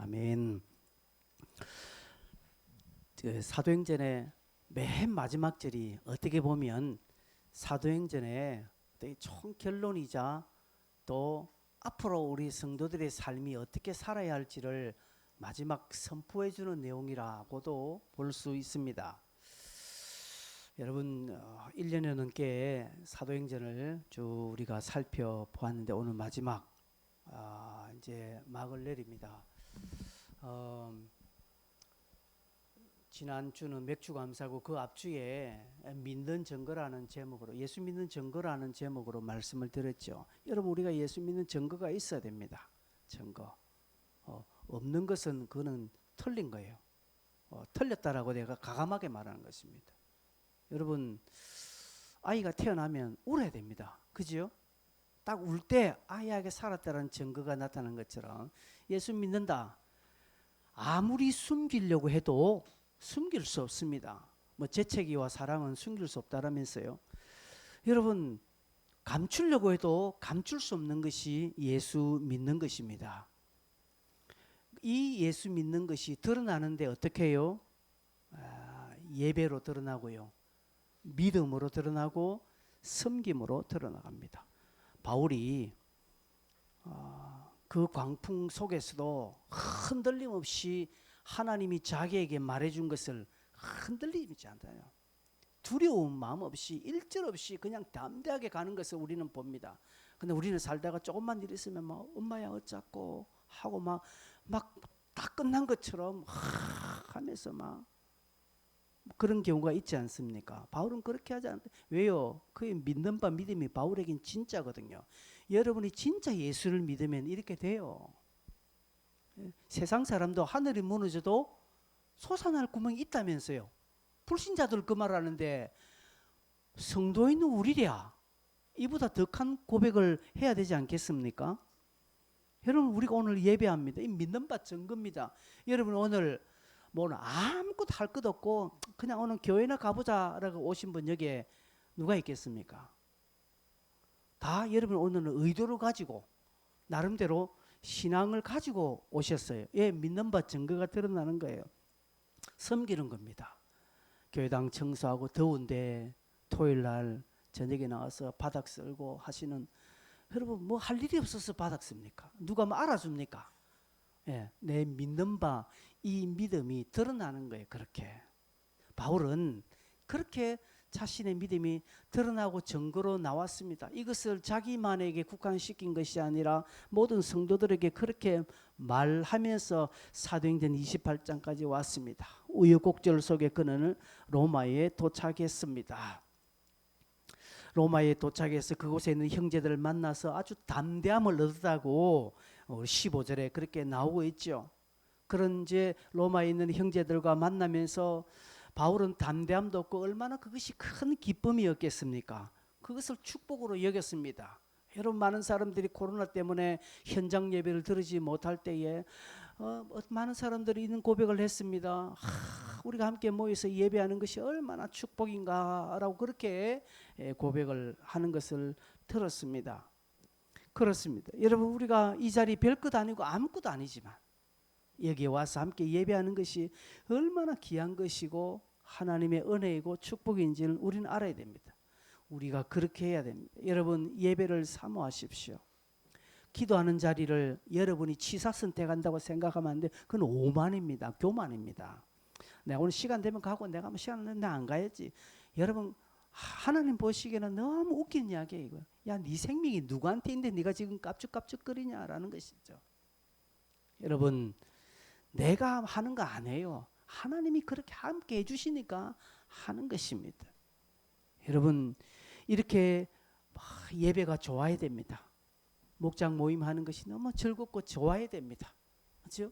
아멘. 사도행전의 맨 마지막 절이 어떻게 보면 사도행전의 총 결론이자 또 앞으로 우리 성도들의 삶이 어떻게 살아야 할지를 마지막 선포해 주는 내용이라고도 볼 수 있습니다. 여러분 1년여 넘게 사도행전을 쭉 우리가 살펴보았는데 오늘 마지막 이제 막을 내립니다. 지난주는 맥주 감사고 그 앞주에 믿는 증거라는 제목으로 예수 믿는 증거라는 제목으로 말씀을 드렸죠. 여러분 우리가 예수 믿는 증거가 있어야 됩니다. 증거. 없는 것은 그거는 틀린 거예요. 틀렸다라고 내가 가감하게 말하는 것입니다. 여러분 아이가 태어나면 울어야 됩니다. 그죠? 딱 울 때 아이에게 살았다는 증거가 나타나는 것처럼 예수 믿는다. 아무리 숨기려고 해도 숨길 수 없습니다. 뭐 재채기와 사랑은 숨길 수 없다라면서요. 여러분 감추려고 해도 감출 수 없는 것이 예수 믿는 것입니다. 이 예수 믿는 것이 드러나는데 어떻게 해요? 예배로 드러나고요. 믿음으로 드러나고 섬김으로 드러나갑니다. 바울이 그 광풍 속에서도 흔들림 없이 하나님이 자기에게 말해준 것을 흔들리지 않아요. 두려운 마음 없이 일절 없이 그냥 담대하게 가는 것을 우리는 봅니다. 근데 우리는 살다가 조금만 일 있으면 막 엄마야 어쩌고 하고 막 다 끝난 것처럼 하면서 막 그런 경우가 있지 않습니까? 바울은 그렇게 하지 않는데 왜요? 그의 믿는 바 믿음이 바울에겐 진짜거든요. 여러분이 진짜 예수를 믿으면 이렇게 돼요. 세상 사람도 하늘이 무너져도 솟아날 구멍이 있다면서요. 불신자들 그 말하는데 성도인 우리랴 이보다 더 큰 고백을 해야 되지 않겠습니까? 여러분 우리가 오늘 예배합니다. 이 믿는 바 증거입니다. 여러분 오늘 뭐 아무것도 할 것 없고 그냥 오늘 교회나 가보자라고 오신 분 여기에 누가 있겠습니까? 다 여러분 오늘은 의도를 가지고 나름대로 신앙을 가지고 오셨어요. 예, 믿는 바 증거가 드러나는 거예요. 섬기는 겁니다. 교회당 청소하고 더운데 토요일 날 저녁에 나와서 바닥 쓸고 하시는 여러분 뭐 할 일이 없어서 바닥 씁니까? 누가 뭐 알아줍니까? 예, 내 믿는 바 이 믿음이 드러나는 거예요. 그렇게 바울은 그렇게 자신의 믿음이 드러나고 증거로 나왔습니다. 이것을 자기만에게 국한시킨 것이 아니라 모든 성도들에게 그렇게 말하면서 사도행전 28장까지 왔습니다. 우여곡절 속에 그는 로마에 도착했습니다. 로마에 도착해서 그곳에 있는 형제들을 만나서 아주 담대함을 얻었다고 15절에 그렇게 나오고 있죠. 그런 이제 로마에 있는 형제들과 만나면서 바울은 담대함도 없고 얼마나 그것이 큰 기쁨이었겠습니까? 그것을 축복으로 여겼습니다. 여러분 많은 사람들이 코로나 때문에 현장 예배를 드리지 못할 때에 많은 사람들이 이런 고백을 했습니다. 우리가 함께 모여서 예배하는 것이 얼마나 축복인가라고 그렇게 고백을 하는 것을 들었습니다. 그렇습니다. 여러분 우리가 이 자리 별것 아니고 아무것도 아니지만 여기에 와서 함께 예배하는 것이 얼마나 귀한 것이고 하나님의 은혜이고 축복인지를 우리는 알아야 됩니다. 우리가 그렇게 해야 됩니다. 여러분 예배를 사모하십시오. 기도하는 자리를 여러분이 취사 선택한다고 생각하면 안 돼. 그건 오만입니다. 교만입니다. 내가 오늘 시간 되면 가고 내가 뭐 시간 되면 안 가야지. 여러분 하나님 보시기에는 너무 웃긴 이야기예요. 이거. 야, 네 생명이 누구한테 있는데 네가 지금 깝죽깝죽거리냐라는 것이죠. 여러분 내가 하는 거 아니에요. 하나님이 그렇게 함께 해주시니까 하는 것입니다. 여러분 이렇게 예배가 좋아야 됩니다. 목장 모임하는 것이 너무 즐겁고 좋아야 됩니다. 그렇죠?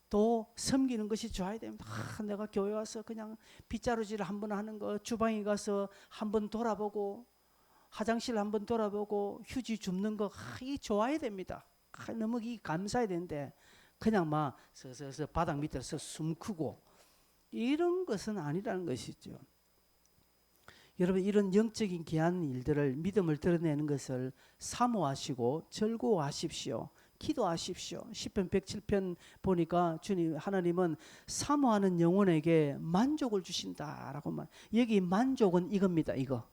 또 섬기는 것이 좋아야 됩니다. 내가 교회 와서 그냥 빗자루질 한번 하는 거, 주방에 가서 한번 돌아보고 화장실 한번 돌아보고 휴지 줍는 거 이 좋아야 됩니다. 너무 이 감사해야 되는데 그냥 막 서서서 바닥 밑에서 숨크고 이런 것은 아니라는 것이죠. 여러분 이런 영적인 귀한 일들을 믿음을 드러내는 것을 사모하시고 즐거워하십시오. 기도하십시오. 시편 107편 보니까 주님 하나님은 사모하는 영혼에게 만족을 주신다라고 말. 여기 만족은 이겁니다. 이거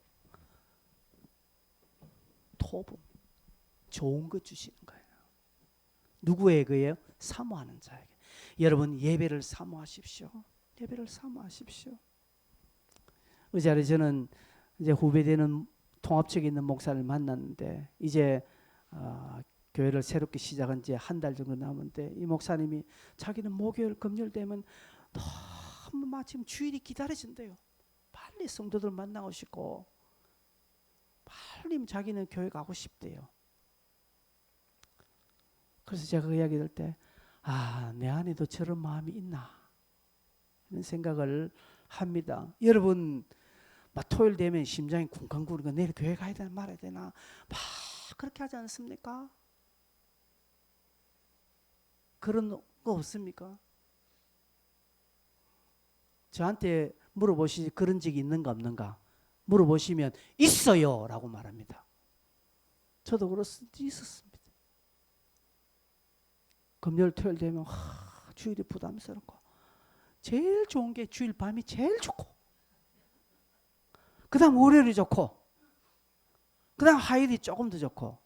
토부 좋은 것 주시는 거예요. 누구에게요? 사모하는 자에게. 여러분 예배를 사모하십시오. 예배를 사모하십시오. 의자리 저는 이제 후배되는 통합측에 있는 목사를 만났는데 이제 교회를 새롭게 시작한 지 한 달 정도 남았는데 이 목사님이 자기는 목요일 금요일 되면 너무 마침 주일이 기다려진대요. 빨리 성도들 만나고 싶고 빨리 자기는 교회 가고 싶대요. 그래서 제가 그 이야기 들을 때 내 안에도 저런 마음이 있나 이런 생각을 합니다. 여러분 막 토요일 되면 심장이 쿵쾅거리고 내일 교회 가야 되나 말아야 되나 막 그렇게 하지 않습니까? 그런 거 없습니까? 저한테 물어보시지 그런 적이 있는가 없는가 물어보시면 있어요 라고 말합니다. 저도 있었습니다. 금요일 토요일 되면 주일이 부담스럽고 제일 좋은 게 주일 밤이 제일 좋고 그 다음 월요일이 좋고 그 다음 화요일이 조금 더 좋고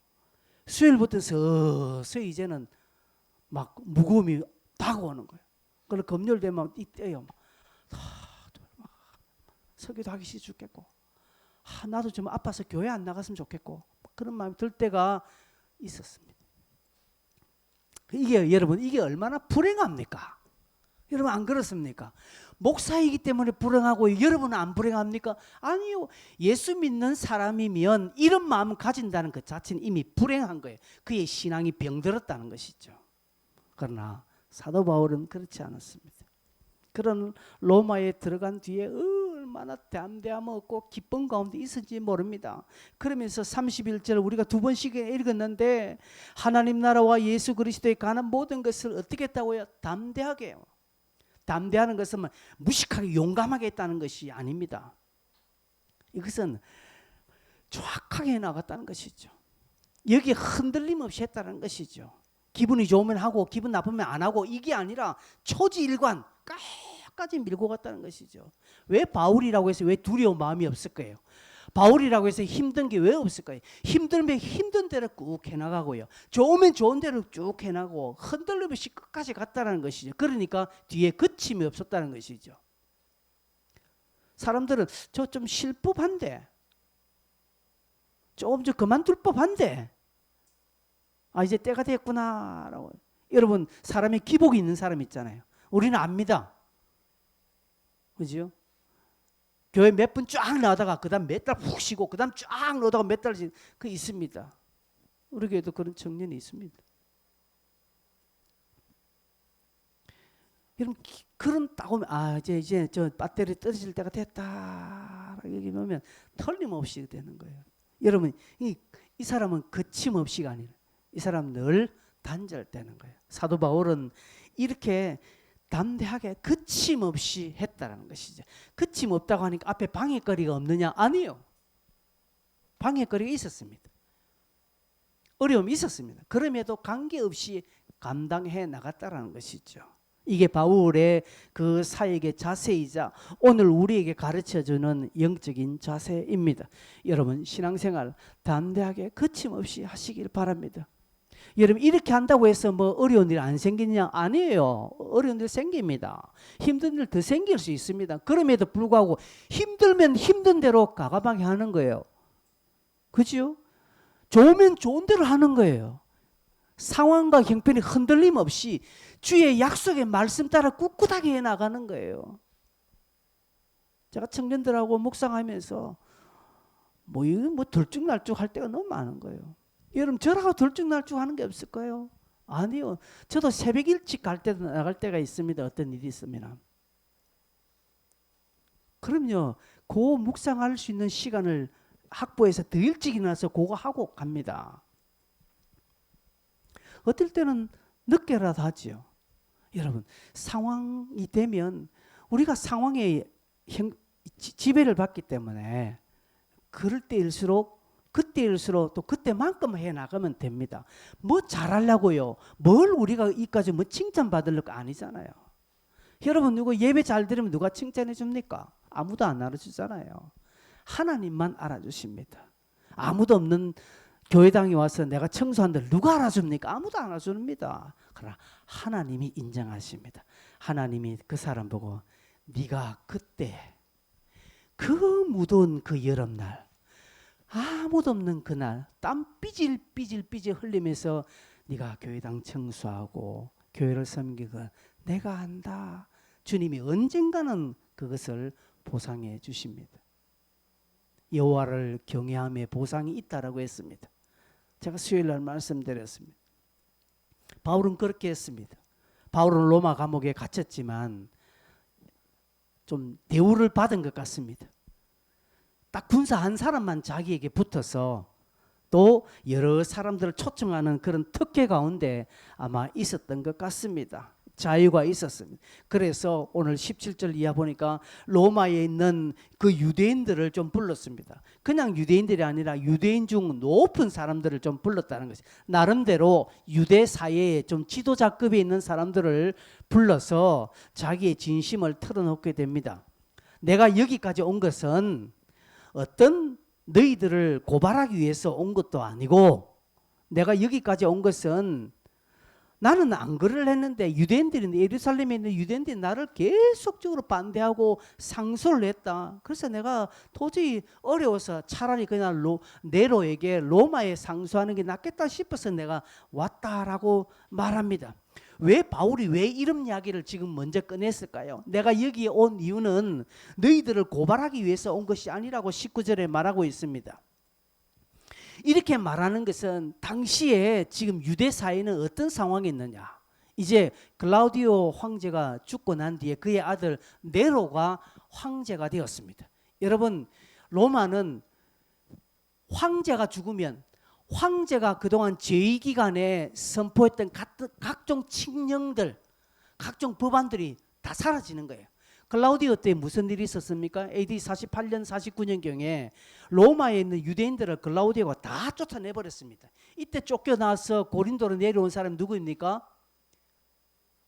수요일부터 서서히 이제는 막 무거움이 다가오는 거예요. 그래서 금요일 되면 이때요. 막 설교도 하기 싫어 죽겠고 나도 좀 아파서 교회 안 나갔으면 좋겠고 그런 마음이 들 때가 있었습니다. 이게 여러분 이게 얼마나 불행합니까? 여러분 안 그렇습니까? 목사이기 때문에 불행하고 여러분은 안 불행합니까? 아니요. 예수 믿는 사람이면 이런 마음을 가진다는 것 자체는 이미 불행한 거예요. 그의 신앙이 병들었다는 것이죠. 그러나 사도 바울은 그렇지 않았습니다. 그런 로마에 들어간 뒤에 얼마나 담대함 없고 기쁨 가운데 있었는지 모릅니다. 그러면서 31절 우리가 두 번씩 읽었는데 하나님 나라와 예수 그리스도에 관한 모든 것을 어떻게 했다고요? 담대하게 해요. 담대하는 것은 무식하게 용감하게 했다는 것이 아닙니다. 이것은 정확하게 나갔다는 것이죠. 여기에 흔들림 없이 했다는 것이죠. 기분이 좋으면 하고 기분 나쁘면 안 하고 이게 아니라 초지일관 끝까지 밀고 갔다는 것이죠. 왜 바울이라고 해서 왜 두려운 마음이 없을 거예요? 바울이라고 해서 힘든 게 왜 없을 거예요? 힘들면 힘든 대로 꾹 해나가고요. 좋으면 좋은 대로 쭉 해나가고 흔들림 없이 끝까지 갔다는 것이죠. 그러니까 뒤에 그침이 없었다는 것이죠. 사람들은 저 좀 쉴 법한데 조금 좀 그만둘 법한데 이제 때가 됐구나 라고. 여러분 사람의 기복이 있는 사람 있잖아요. 우리는 압니다. 그죠? 교회 몇 분 쫙 나오다가 그 다음 몇 달 푹 쉬고 그 다음 쫙 나오다가 몇 달 쉬고 그 있습니다. 우리 교회도 그런 청년이 있습니다. 여러분 그런 딱 오면 이제 저 배터리 떨어질 때가 됐다 여기 보면 틀림없이 되는 거예요. 여러분 이 사람은 거침없이가 아니라 이 사람 늘 단절되는 거예요. 사도 바울은 이렇게 담대하게 거침없이 했다는 것이죠. 거침없다고 하니까 앞에 방해거리가 없느냐? 아니요. 방해거리가 있었습니다. 어려움이 있었습니다. 그럼에도 관계없이 감당해 나갔다는 것이죠. 이게 바울의 그 사역의 자세이자 오늘 우리에게 가르쳐주는 영적인 자세입니다. 여러분 신앙생활 담대하게 거침없이 하시길 바랍니다. 여러분 이렇게 한다고 해서 뭐 어려운 일 안 생기냐? 아니에요. 어려운 일 생깁니다. 힘든 일 더 생길 수 있습니다. 그럼에도 불구하고 힘들면 힘든 대로 과감하게 하는 거예요. 그죠? 좋으면 좋은 대로 하는 거예요. 상황과 형편이 흔들림 없이 주의 약속의 말씀 따라 꿋꿋하게 해나가는 거예요. 제가 청년들하고 묵상하면서 뭐 들쭉날쭉 할 때가 너무 많은 거예요. 여러분 저라고 들쭉날쭉 하는 게 없을까요? 아니요. 저도 새벽 일찍 갈 때도 나갈 때가 있습니다. 어떤 일이 있으면. 그럼요. 그 묵상할 수 있는 시간을 확보해서 더 일찍 일어나서 그거 하고 갑니다. 어떨 때는 늦게라도 하지요. 여러분 상황이 되면 우리가 상황에 지배를 받기 때문에 그럴 때일수록 그때일수록 또 그때만큼 해 나가면 됩니다. 뭐 잘하려고요? 뭘 우리가 이까지 뭐 칭찬받을 거 아니잖아요. 여러분 누구 예배 잘 드리면 누가 칭찬해 줍니까? 아무도 안 알아주잖아요. 하나님만 알아주십니다. 아무도 없는 교회당에 와서 내가 청소한들 누가 알아줍니까? 아무도 안 알아줍니다. 그러나 하나님이 인정하십니다. 하나님이 그 사람 보고 네가 그때 그 무더운 그 여름날 아무도 없는 그날 땀 삐질삐질 흘리면서 네가 교회당 청소하고 교회를 섬기고 내가 안다. 주님이 언젠가는 그것을 보상해 주십니다. 여호와를 경외함에 보상이 있다라고 했습니다. 제가 수요일 날 말씀드렸습니다. 바울은 그렇게 했습니다. 바울은 로마 감옥에 갇혔지만 좀 대우를 받은 것 같습니다. 딱 군사 한 사람만 자기에게 붙어서 또 여러 사람들을 초청하는 그런 특혜 가운데 아마 있었던 것 같습니다. 자유가 있었습니다. 그래서 오늘 17절 이하 보니까 로마에 있는 그 유대인들을 좀 불렀습니다. 그냥 유대인들이 아니라 유대인 중 높은 사람들을 좀 불렀다는 것이 나름대로 유대 사회에 좀 지도자급에 있는 사람들을 불러서 자기의 진심을 털어놓게 됩니다. 내가 여기까지 온 것은 어떤 너희들을 고발하기 위해서 온 것도 아니고 내가 여기까지 온 것은 나는 안거를 했는데 유대인들이 예루살렘에 있는 유대인들이 나를 계속적으로 반대하고 상소를 했다. 그래서 내가 도저히 어려워서 차라리 그냥 네로에게 로마에 상소하는 게 낫겠다 싶어서 내가 왔다라고 말합니다. 왜 바울이 왜 이런 이야기를 지금 먼저 꺼냈을까요? 내가 여기에 온 이유는 너희들을 고발하기 위해서 온 것이 아니라고 19절에 말하고 있습니다. 이렇게 말하는 것은 당시에 지금 유대 사회는 어떤 상황이 있느냐. 이제 클라우디오 황제가 죽고 난 뒤에 그의 아들 네로가 황제가 되었습니다. 여러분 로마는 황제가 죽으면 황제가 그동안 제위 기간에 선포했던 각종 칙령들, 각종 법안들이 다 사라지는 거예요. 클라우디오 때 무슨 일이 있었습니까? AD 48년 49년경에 로마에 있는 유대인들을 클라우디오가 다 쫓아내버렸습니다. 이때 쫓겨나서 고린도로 내려온 사람이 누구입니까?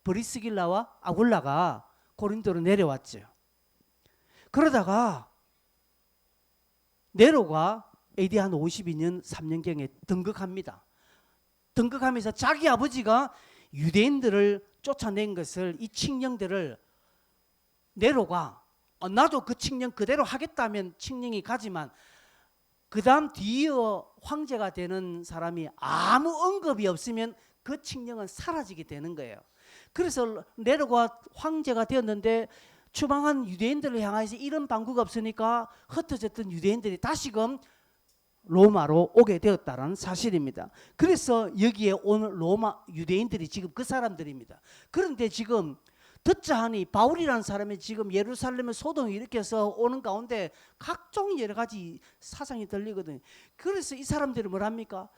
브리스길라와 아굴라가 고린도로 내려왔죠. 그러다가 네로가 AD 한 52년 3년경에 등극합니다. 등극하면서 자기 아버지가 유대인들을 쫓아낸 것을 이 칙령들을 네로가 나도 그 칙령 그대로 하겠다면 칙령이 가지만 그 다음 뒤이어 황제가 되는 사람이 아무 언급이 없으면 그 칙령은 사라지게 되는 거예요. 그래서 네로가 황제가 되었는데 추방한 유대인들을 향해서 이런 방구가 없으니까 흩어졌던 유대인들이 다시금 로마로 오게 되었다는 사실입니다. 그래서 여기에 온 로마 유대인들이 지금 그 사람들입니다. 그런데 지금 듣자 하니 바울이라는 사람이 지금 예루살렘에 소동을 일으켜서 오는 가운데 각종 여러 가지 사상이 들리거든요. 그래서 이 사람들이 뭐랍니까?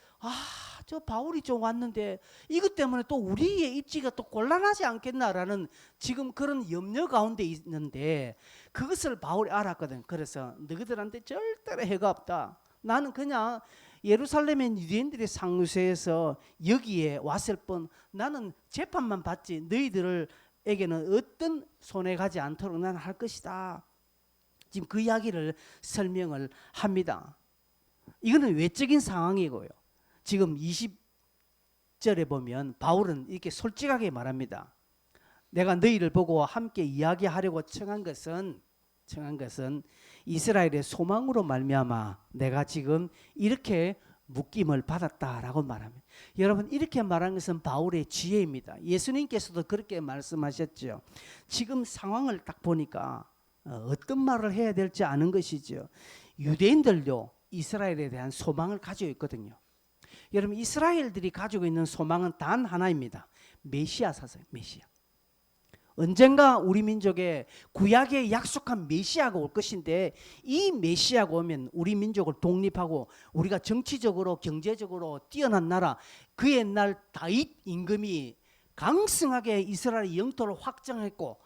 저 바울이 좀 왔는데 이것 때문에 또 우리의 입지가 또 곤란하지 않겠나라는 지금 그런 염려 가운데 있는데 그것을 바울이 알았거든. 그래서 너희들한테 절대로 해가 없다. 나는 그냥 예루살렘에 유대인들의 상소에서 여기에 왔을 뿐 나는 재판만 받지 너희들에게는 어떤 손해 가지 않도록 나는 할 것이다. 지금 그 이야기를 설명을 합니다. 이거는 외적인 상황이고요. 지금 20절에 보면 바울은 이렇게 솔직하게 말합니다. 내가 너희를 보고 함께 이야기하려고 청한 것은 이스라엘의 소망으로 말미암아 내가 지금 이렇게 묶임을 받았다라고 말합니다. 여러분 이렇게 말하는 것은 바울의 지혜입니다. 예수님께서도 그렇게 말씀하셨죠. 지금 상황을 딱 보니까 어떤 말을 해야 될지 아는 것이죠. 유대인들도 이스라엘에 대한 소망을 가지고 있거든요. 여러분 이스라엘들이 가지고 있는 소망은 단 하나입니다. 메시아 사상, 메시아. 언젠가 우리 민족에 구약에 약속한 메시아가 올 것인데 이 메시아가 오면 우리 민족을 독립하고 우리가 정치적으로 경제적으로 뛰어난 나라 그 옛날 다윗 임금이 강성하게 이스라엘의 영토를 확장했고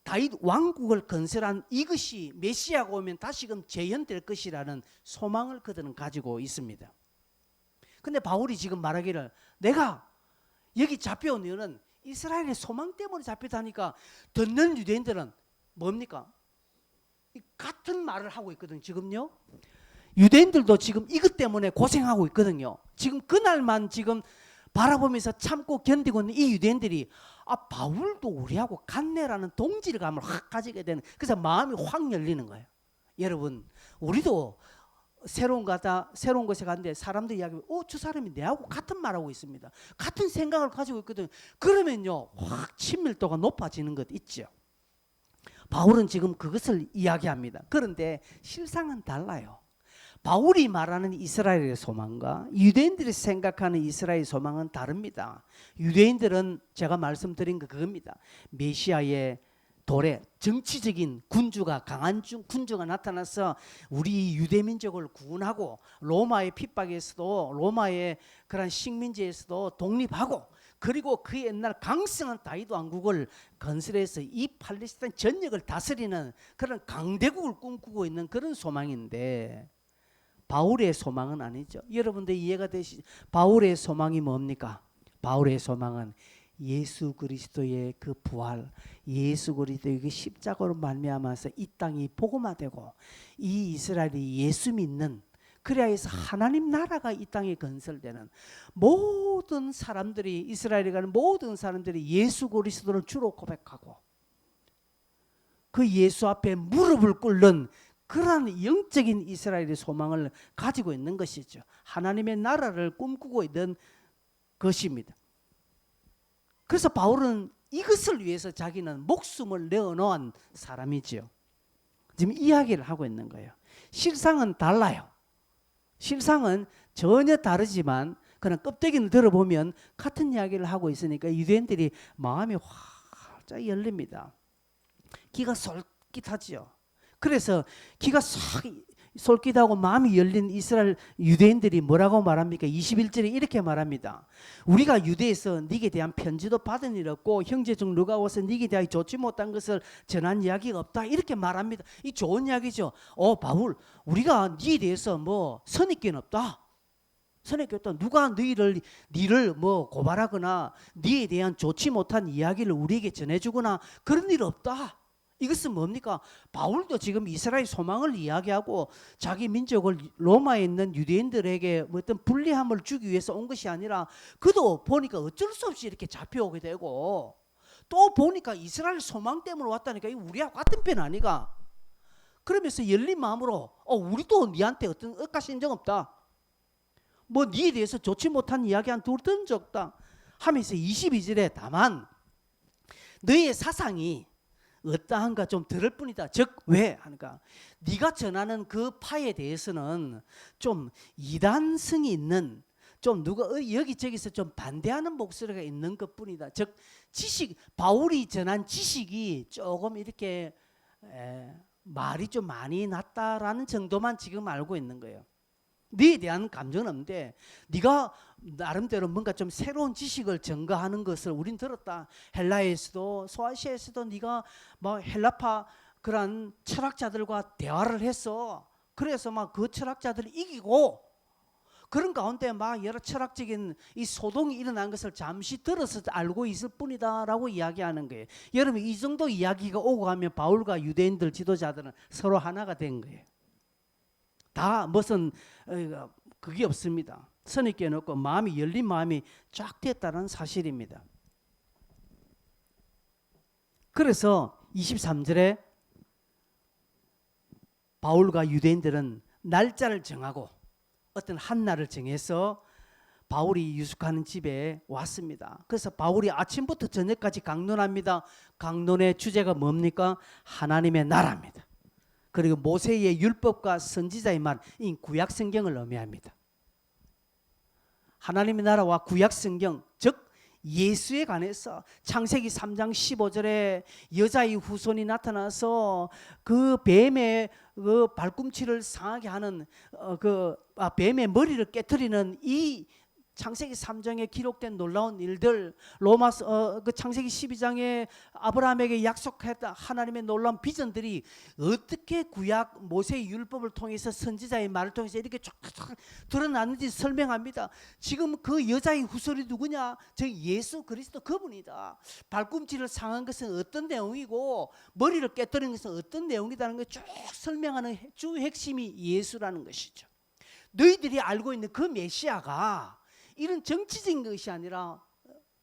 다윗 왕국을 건설한 이것이 메시아가 오면 다시금 재현될 것이라는 소망을 그들은 가지고 있습니다. 근데 바울이 지금 말하기를 내가 여기 잡혀온 이유는 이스라엘의 소망 때문에 잡혔다니까 듣는 유대인들은 뭡니까? 같은 말을 하고 있거든요. 지금요. 유대인들도 지금 이것 때문에 고생하고 있거든요. 지금 그날만 지금 바라보면서 참고 견디고 있는 이 유대인들이 바울도 우리하고 같네라는 동질감을 확 가지게 되는, 그래서 마음이 확 열리는 거예요. 여러분, 우리도 새로운 곳에 갔는데 사람들이 이야기하면 저 사람이 내하고 같은 말하고 있습니다. 같은 생각을 가지고 있거든요. 그러면요 확 친밀도가 높아지는 것 있죠. 바울은 지금 그것을 이야기합니다. 그런데 실상은 달라요. 바울이 말하는 이스라엘의 소망과 유대인들이 생각하는 이스라엘의 소망은 다릅니다. 유대인들은 제가 말씀드린 거 그겁니다. 메시아의 도래, 정치적인 군주가, 강한 군주가 나타나서 우리 유대민족을 구원하고 로마의 핍박에서도, 로마의 그런 식민지에서도 독립하고, 그리고 그 옛날 강성한 다윗 왕국을 건설해서 이 팔레스타인 전역을 다스리는 그런 강대국을 꿈꾸고 있는 그런 소망인데, 바울의 소망은 아니죠. 여러분들 이해가 되시죠? 바울의 소망이 뭡니까? 바울의 소망은 예수 그리스도의 그 부활, 예수 그리스도의 그 십자가로 말미암아서 이 땅이 복음화되고 이 이스라엘이 예수 믿는, 그래야 해서 하나님 나라가 이 땅에 건설되는, 모든 사람들이, 이스라엘에 가는 모든 사람들이 예수 그리스도를 주로 고백하고 그 예수 앞에 무릎을 꿇는 그러한 영적인 이스라엘의 소망을 가지고 있는 것이죠. 하나님의 나라를 꿈꾸고 있는 것입니다. 그래서 바울은 이것을 위해서 자기는 목숨을 내어놓은 사람이지요. 지금 이야기를 하고 있는 거예요. 실상은 달라요. 실상은 전혀 다르지만 그냥 껍데기를 들어보면 같은 이야기를 하고 있으니까 유대인들이 마음이 활짝 열립니다. 기가 솔깃하지요. 그래서 기가 싹 솔깃하고 마음이 열린 이스라엘 유대인들이 뭐라고 말합니까? 21절에 이렇게 말합니다. 우리가 유대에서 네게 대한 편지도 받은 일 없고 형제중 누가 와서 네게 대하여 좋지 못한 것을 전한 이야기가 없다, 이렇게 말합니다. 이 좋은 이야기죠. 바울, 우리가 네에 대해서 뭐 선입견 없다. 선입견 없다. 누가 니를 뭐 고발하거나 네에 대한 좋지 못한 이야기를 우리에게 전해주거나 그런 일 없다. 이것은 뭡니까? 바울도 지금 이스라엘 소망을 이야기하고 자기 민족을 로마에 있는 유대인들에게 어떤 불리함을 주기 위해서 온 것이 아니라, 그도 보니까 어쩔 수 없이 이렇게 잡혀오게 되고, 또 보니까 이스라엘 소망 때문에 왔다니까 이 우리하고 같은 편 아니가? 그러면서 열린 마음으로 우리도 니한테 어떤 억하신 적 없다. 뭐 니에 대해서 좋지 못한 이야기 한 두 번 들은 적 없다 하면서 22절에 다만 너의 사상이 어떠한가 좀 들을 뿐이다. 즉 왜 하니까 네가 전하는 그 파에 대해서는 좀 이단성이 있는, 좀 누가 여기저기서 좀 반대하는 목소리가 있는 것뿐이다. 즉 지식, 바울이 전한 지식이 조금 이렇게 말이 좀 많이 났다라는 정도만 지금 알고 있는 거예요. 네에 대한 감정은 없는데 네가 나름대로 뭔가 좀 새로운 지식을 전가하는 것을 우린 들었다. 헬라에서도 소아시아에서도 네가 뭐 헬라파 그런 철학자들과 대화를 했어. 그래서 막 그 철학자들을 이기고 그런 가운데 막 여러 철학적인 이 소동이 일어난 것을 잠시 들어서 알고 있을 뿐이다라고 이야기하는 거예요. 여러분 이 정도 이야기가 오고 가면 바울과 유대인들 지도자들은 서로 하나가 된 거예요. 다 무슨 그게 없습니다. 선입견 없고 마음이 열린 마음이 쫙 됐다는 사실입니다. 그래서 23절에 바울과 유대인들은 날짜를 정하고 어떤 한 날을 정해서 바울이 유숙하는 집에 왔습니다. 그래서 바울이 아침부터 저녁까지 강론합니다. 강론의 주제가 뭡니까? 하나님의 나라입니다. 그리고 모세의 율법과 선지자의 말, 이 구약 성경을 의미합니다. 하나님의 나라와 구약 성경, 즉 예수에 관해서 창세기 3장 15절에 여자의 후손이 나타나서 그 뱀의 그 발꿈치를 상하게 하는 뱀의 머리를 깨트리는 이 창세기 3장에 기록된 놀라운 일들, 로마서 그 창세기 12장에 아브라함에게 약속했다 하나님의 놀라운 비전들이 어떻게 구약 모세의 율법을 통해서 선지자의 말을 통해서 이렇게 쫙 드러났는지 설명합니다. 지금 그 여자의 후손이 누구냐? 저 예수 그리스도 그분이다. 발꿈치를 상한 것은 어떤 내용이고 머리를 깨뜨린 것은 어떤 내용이다는 걸 쭉 설명하는 주 핵심이 예수라는 것이죠. 너희들이 알고 있는 그 메시아가 이런 정치적인 것이 아니라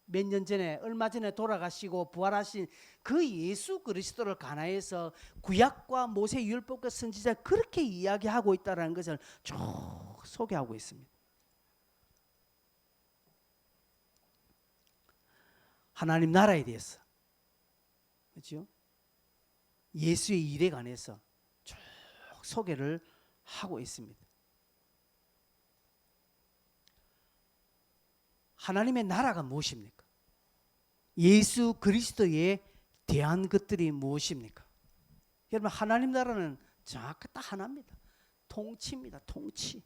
몇 년 전에 얼마 전에 돌아가시고 부활하신 그 예수 그리스도를 가나해서 구약과 모세 율법과 선지자 그렇게 이야기하고 있다는 것을 쭉 소개하고 있습니다. 하나님 나라에 대해서, 그렇죠? 예수의 일에 관해서 쭉 소개를 하고 있습니다. 하나님의 나라가 무엇입니까? 예수 그리스도에 대한 것들이 무엇입니까? 여러분, 하나님 나라는 정확히 딱 하나입니다. 통치입니다. 통치.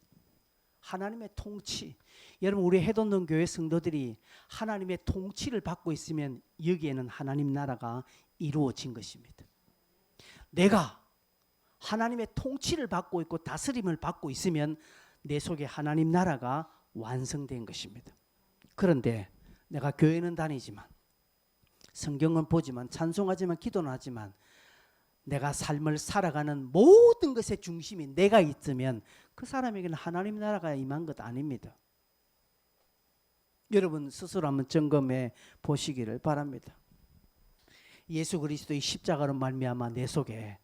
하나님의 통치. 여러분, 우리 해돈동 교회 성도들이 하나님의 통치를 받고 있으면 여기에는 하나님 나라가 이루어진 것입니다. 내가 하나님의 통치를 받고 있고 다스림을 받고 있으면 내 속에 하나님 나라가 완성된 것입니다. 그런데 내가 교회는 다니지만 성경은 보지만 찬송하지만 기도는 하지만 내가 삶을 살아가는 모든 것의 중심이 내가 있으면 그 사람에게는 하나님 나라가 임한 것 아닙니다. 여러분 스스로 한번 점검해 보시기를 바랍니다. 예수 그리스도의 십자가로 말미암아 내 속에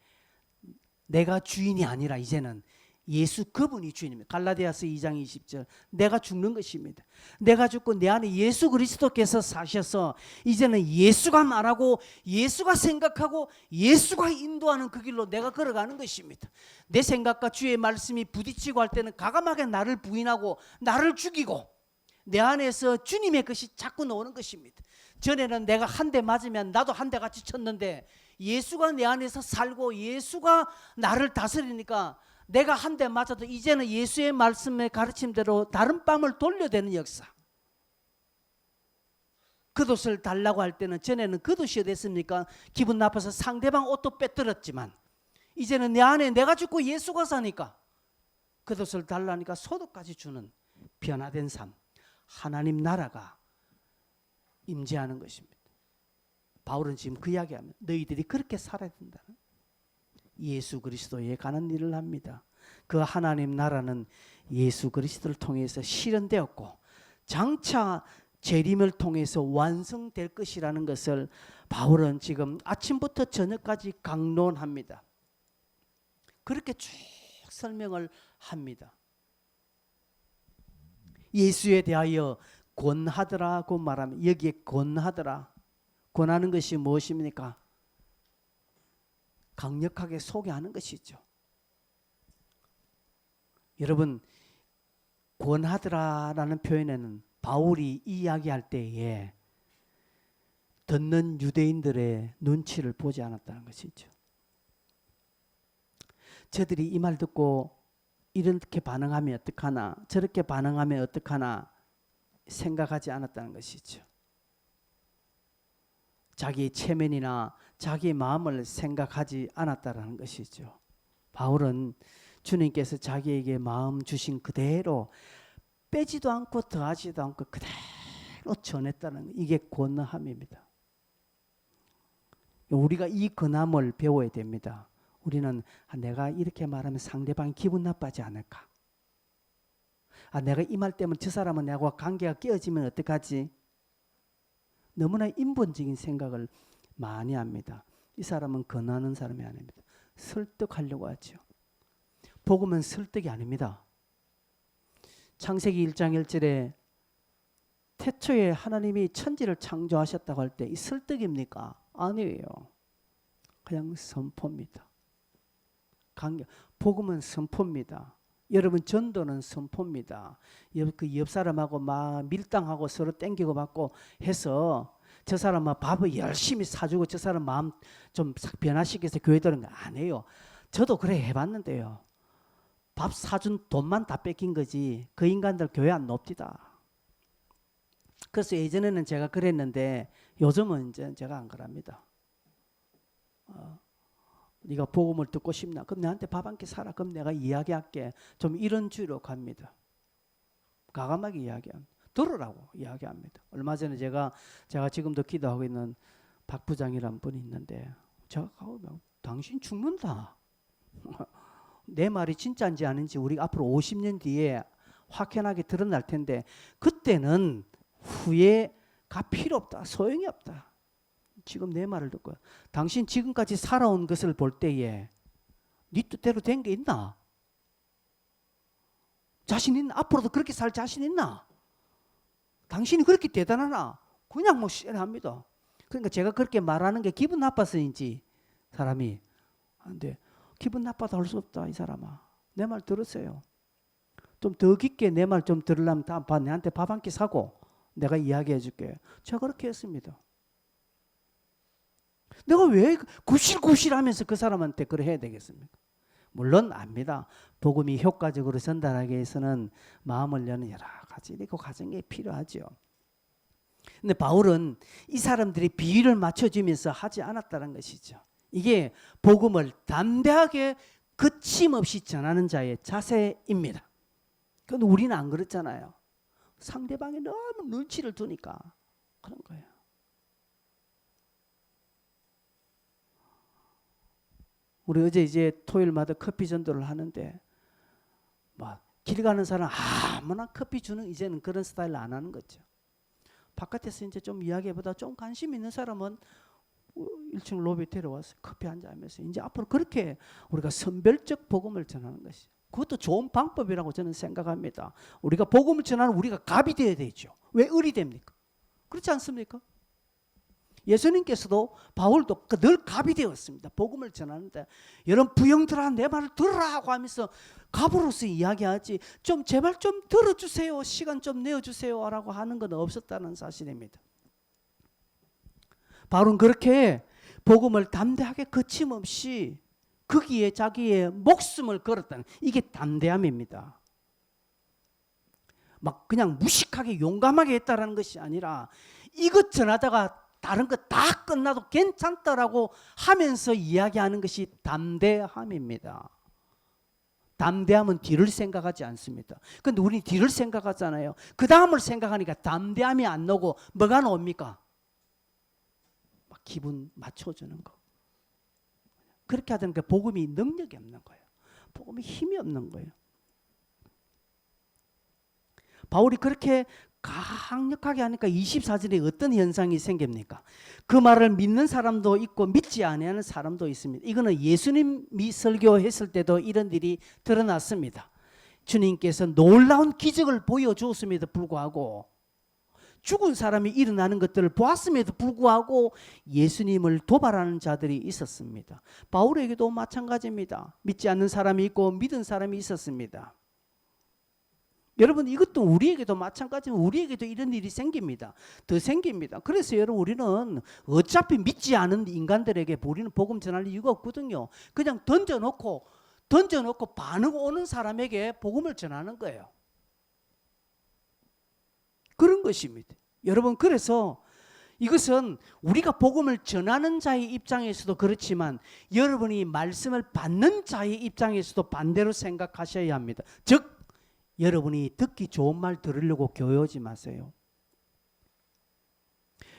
내가 주인이 아니라 이제는 예수 그분이 주인입니다. 갈라디아서 2장 20절 내가 죽는 것입니다. 내가 죽고 내 안에 예수 그리스도께서 사셔서 이제는 예수가 말하고 예수가 생각하고 예수가 인도하는 그 길로 내가 걸어가는 것입니다. 내 생각과 주의 말씀이 부딪히고 할 때는 과감하게 나를 부인하고 나를 죽이고 내 안에서 주님의 것이 자꾸 나오는 것입니다. 전에는 내가 한 대 맞으면 나도 한 대 같이 쳤는데 예수가 내 안에서 살고 예수가 나를 다스리니까 내가 한 대 맞아도 이제는 예수의 말씀의 가르침대로 다른 뺨을 돌려대는 역사. 겉옷을 달라고 할 때는 전에는 겉옷이 어땠습니까? 기분 나빠서 상대방 옷도 빼들었지만 이제는 내 안에 내가 죽고 예수가 사니까 겉옷을 달라니까 소득까지 주는 변화된 삶. 하나님 나라가 임재하는 것입니다. 바울은 지금 그 이야기하면 너희들이 그렇게 살아야 된다는 예수 그리스도에 관한 일을 합니다. 그 하나님 나라는 예수 그리스도를 통해서 실현되었고 장차 재림을 통해서 완성될 것이라는 것을 바울은 지금 아침부터 저녁까지 강론합니다. 그렇게 쭉 설명을 합니다. 예수에 대하여 권하더라고 말하면 여기에 권하더라. 권하는 것이 무엇입니까? 강력하게 소개하는 것이죠. 여러분 권하더라라는 표현에는 바울이 이야기할 때에 듣는 유대인들의 눈치를 보지 않았다는 것이죠. 저들이 이 말 듣고 이렇게 반응하면 어떡하나 저렇게 반응하면 어떡하나 생각하지 않았다는 것이죠. 자기의 체면이나 자기의 마음을 생각하지 않았다는 것이죠. 바울은 주님께서 자기에게 마음 주신 그대로 빼지도 않고 더하지도 않고 그대로 전했다는 이게 권함입니다. 우리가 이 권함을 배워야 됩니다. 우리는 내가 이렇게 말하면 상대방이 기분 나빠하지 않을까? 내가 이 말 때문에 저 사람은 나와 관계가 깨어지면 어떡하지? 너무나 인본적인 생각을 많이 합니다. 이 사람은 권하는 사람이 아닙니다. 설득하려고 하죠. 복음은 설득이 아닙니다. 창세기 1장 1절에 태초에 하나님이 천지를 창조하셨다고 할 때 이 설득입니까? 아니에요. 그냥 선포입니다. 복음은 선포입니다. 여러분 전도는 선포입니다. 그 옆 사람하고 막 밀당하고 서로 땡기고 받고 해서 저 사람 밥을 열심히 사주고 저 사람 마음 좀 싹 변화시켜서 교회 들은 거 아니에요. 저도 그래 해봤는데요. 밥 사준 돈만 다 뺏긴 거지 그 인간들 교회 안 놉디다. 그래서 예전에는 제가 그랬는데 요즘은 이제 제가 안 그럽니다. 네가 복음을 듣고 싶나? 그럼 내한테 밥 한 끼 사라. 그럼 내가 이야기할게. 좀 이런 주의로 갑니다. 과감하게 이야기합니다. 들으라고 이야기합니다. 얼마 전에 제가 지금도 기도하고 있는 박 부장이라는 분이 있는데 제가 가면 당신 죽는다. 내 말이 진짜인지 아닌지 우리 앞으로 50년 뒤에 확연하게 드러날 텐데 그때는 후회가 필요 없다. 소용이 없다. 지금 내 말을 듣고 당신 지금까지 살아온 것을 볼 때에 네 뜻대로 된 게 있나? 자신 있나? 앞으로도 그렇게 살 자신 있나? 당신이 그렇게 대단하나? 그냥 뭐 시원합니다. 그러니까 제가 그렇게 말하는 게 기분 나빠서인지 사람이 근데 기분 나빠도 할 수 없다. 이 사람아 내 말 들으세요. 좀 더 깊게 내 말 좀 들으려면 다음 번 내한테 밥 한 끼 사고 내가 이야기해 줄게. 제가 그렇게 했습니다. 내가 왜 구실구실 하면서 그 사람한테 그래 해야 되겠습니까? 물론 압니다. 복음이 효과적으로 전달하기 위해서는 마음을 여는 여러 가지 그 과정이 필요하죠. 근데 바울은 이 사람들이 비위를 맞춰주면서 하지 않았다는 것이죠. 이게 복음을 담대하게 거침없이 전하는 자의 자세입니다. 그런데 우리는 안 그렇잖아요. 상대방이 너무 눈치를 두니까 그런 거예요. 우리 어제 이제 토요일마다 커피 전도를 하는데 뭐 길 가는 사람 아무나 커피 주는 이제는 그런 스타일 안 하는 거죠. 바깥에서 이제 좀 이야기보다 좀 관심 있는 사람은 1층 로비 데려와서 커피 한잔 하면서 이제 앞으로 그렇게 우리가 선별적 복음을 전하는 것이 그것도 좋은 방법이라고 저는 생각합니다. 우리가 복음을 전하는 우리가 갑이 되어야 되죠. 왜 을이 됩니까? 그렇지 않습니까? 예수님께서도 바울도 늘 갑이 되었습니다. 복음을 전하는데 여러분 부형들아 내 말을 들으라고 하면서 갑으로서 이야기하지 좀 제발 좀 들어주세요. 시간 좀 내어주세요 라고 하는 건 없었다는 사실입니다. 바울은 그렇게 복음을 담대하게 거침없이 거기에 자기의 목숨을 걸었다는 이게 담대함입니다. 막 그냥 무식하게 용감하게 했다라는 것이 아니라 이것 전하다가 다른 거 다 끝나도 괜찮다라고 하면서 이야기하는 것이 담대함입니다. 담대함은 뒤를 생각하지 않습니다. 그런데 우리는 뒤를 생각하잖아요. 그 다음을 생각하니까 담대함이 안 나오고 뭐가 나옵니까? 막 기분 맞춰주는 거. 그렇게 하던 게 복음이 능력이 없는 거예요. 복음이 힘이 없는 거예요. 바울이 그렇게 강력하게 하니까 24절에 어떤 현상이 생깁니까? 그 말을 믿는 사람도 있고 믿지 않는 사람도 있습니다. 이거는 예수님이 설교했을 때도 이런 일이 드러났습니다. 주님께서 놀라운 기적을 보여주었음에도 불구하고 죽은 사람이 일어나는 것들을 보았음에도 불구하고 예수님을 도발하는 자들이 있었습니다. 바울에게도 마찬가지입니다. 믿지 않는 사람이 있고 믿은 사람이 있었습니다. 여러분 이것도 우리에게도 마찬가지면 우리에게도 이런 일이 생깁니다. 더 생깁니다. 그래서 여러분 우리는 어차피 믿지 않은 인간들에게 우리는 복음 전할 이유가 없거든요. 그냥 던져놓고 반응 오는 사람에게 복음을 전하는 거예요. 그런 것입니다. 여러분 그래서 이것은 우리가 복음을 전하는 자의 입장에서도 그렇지만 여러분이 말씀을 받는 자의 입장에서도 반대로 생각하셔야 합니다. 즉 여러분이 듣기 좋은 말 들으려고 교회 오지 마세요.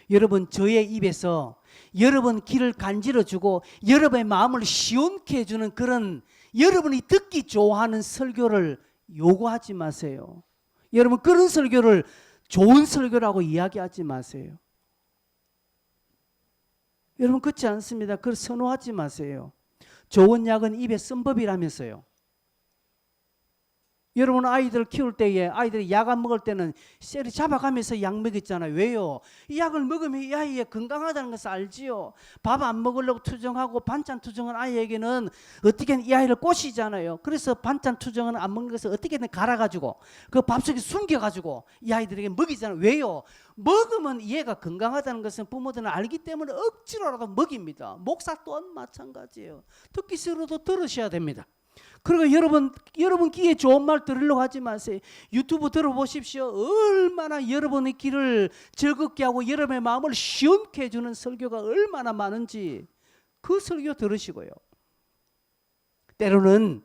여러분 저의 입에서 여러분 귀를 간지러주고 여러분의 마음을 시원케 해주는 그런 여러분이 듣기 좋아하는 설교를 요구하지 마세요. 여러분 그런 설교를 좋은 설교라고 이야기하지 마세요. 여러분 그렇지 않습니다. 그걸 선호하지 마세요. 좋은 약은 입에 쓴 법이라면서요. 여러분 아이들 키울 때에 아이들이 약 안 먹을 때는 쇠를 잡아가면서 약 먹였잖아요. 왜요? 이 약을 먹으면 이 아이의 건강하다는 것을 알지요. 밥 안 먹으려고 투정하고 반찬 투정한 아이에게는 어떻게든 이 아이를 꼬시잖아요. 그래서 반찬 투정은 안 먹는 것을 어떻게든 갈아가지고 그 밥 속에 숨겨가지고 이 아이들에게 먹이잖아요. 왜요? 먹으면 얘가 건강하다는 것은 부모들은 알기 때문에 억지로라도 먹입니다. 목사 또한 마찬가지예요. 듣기 싫어도 들으셔야 됩니다. 그러니까 여러분 귀에 좋은 말 들으려고 하지 마세요. 유튜브 들어보십시오. 얼마나 여러분의 귀를 즐겁게 하고 여러분의 마음을 시원케 해주는 설교가 얼마나 많은지 그 설교 들으시고요. 때로는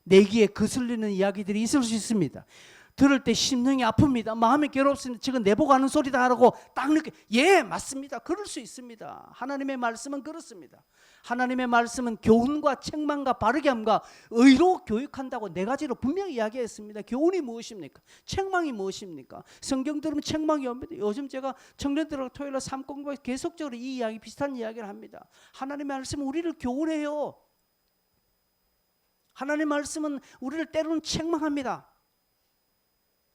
내 귀에 거슬리는 이야기들이 있을 수 있습니다. 들을 때 심령이 아픕니다. 마음이 괴롭습니다. 지금 내보고 소리다 하고 딱 느껴. 예, 맞습니다. 그럴 수 있습니다. 하나님의 말씀은 그렇습니다. 하나님의 말씀은 교훈과 책망과 바르게 함과 의로 교육한다고 네 가지로 분명히 이야기했습니다. 교훈이 무엇입니까? 책망이 무엇입니까? 성경 들으면 책망이 옵니다. 요즘 제가 청년들하고 토요일날 삶공부에 계속적으로 이 이야기 비슷한 이야기를 합니다. 하나님의 말씀은 우리를 교훈해요. 하나님의 말씀은 우리를 때로는 책망합니다.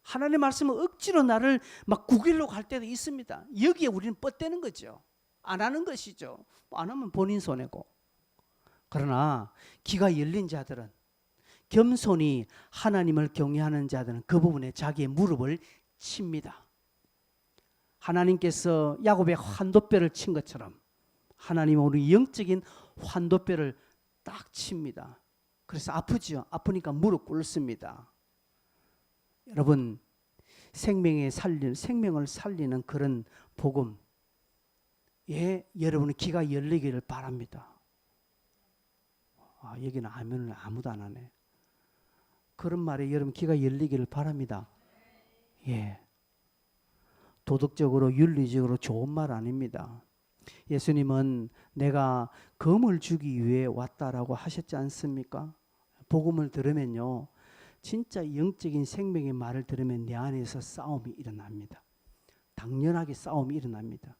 하나님의 말씀은 억지로 나를 막 구기려고 할 때도 있습니다. 여기에 우리는 뻗대는 거죠. 안 하는 것이죠. 안 하면 본인 손해고. 그러나 귀가 열린 자들은, 겸손히 하나님을 경외하는 자들은 그 부분에 자기의 무릎을 칩니다. 하나님께서 야곱의 환도뼈를 친 것처럼 하나님은 우리 영적인 환도뼈를 딱 칩니다. 그래서 아프지요. 아프니까 무릎 꿇습니다. 여러분, 생명을 살리는 그런 복음, 여러분의 귀가 열리기를 바랍니다. 여기는 아멘을 아무도 안 하네. 그런 말에 여러분 귀가 열리기를 바랍니다. 예, 도덕적으로 윤리적으로 좋은 말 아닙니다. 예수님은 내가 검을 주기 위해 왔다라고 하셨지 않습니까? 복음을 들으면요, 진짜 영적인 생명의 말을 들으면 내 안에서 싸움이 일어납니다. 당연하게 싸움이 일어납니다.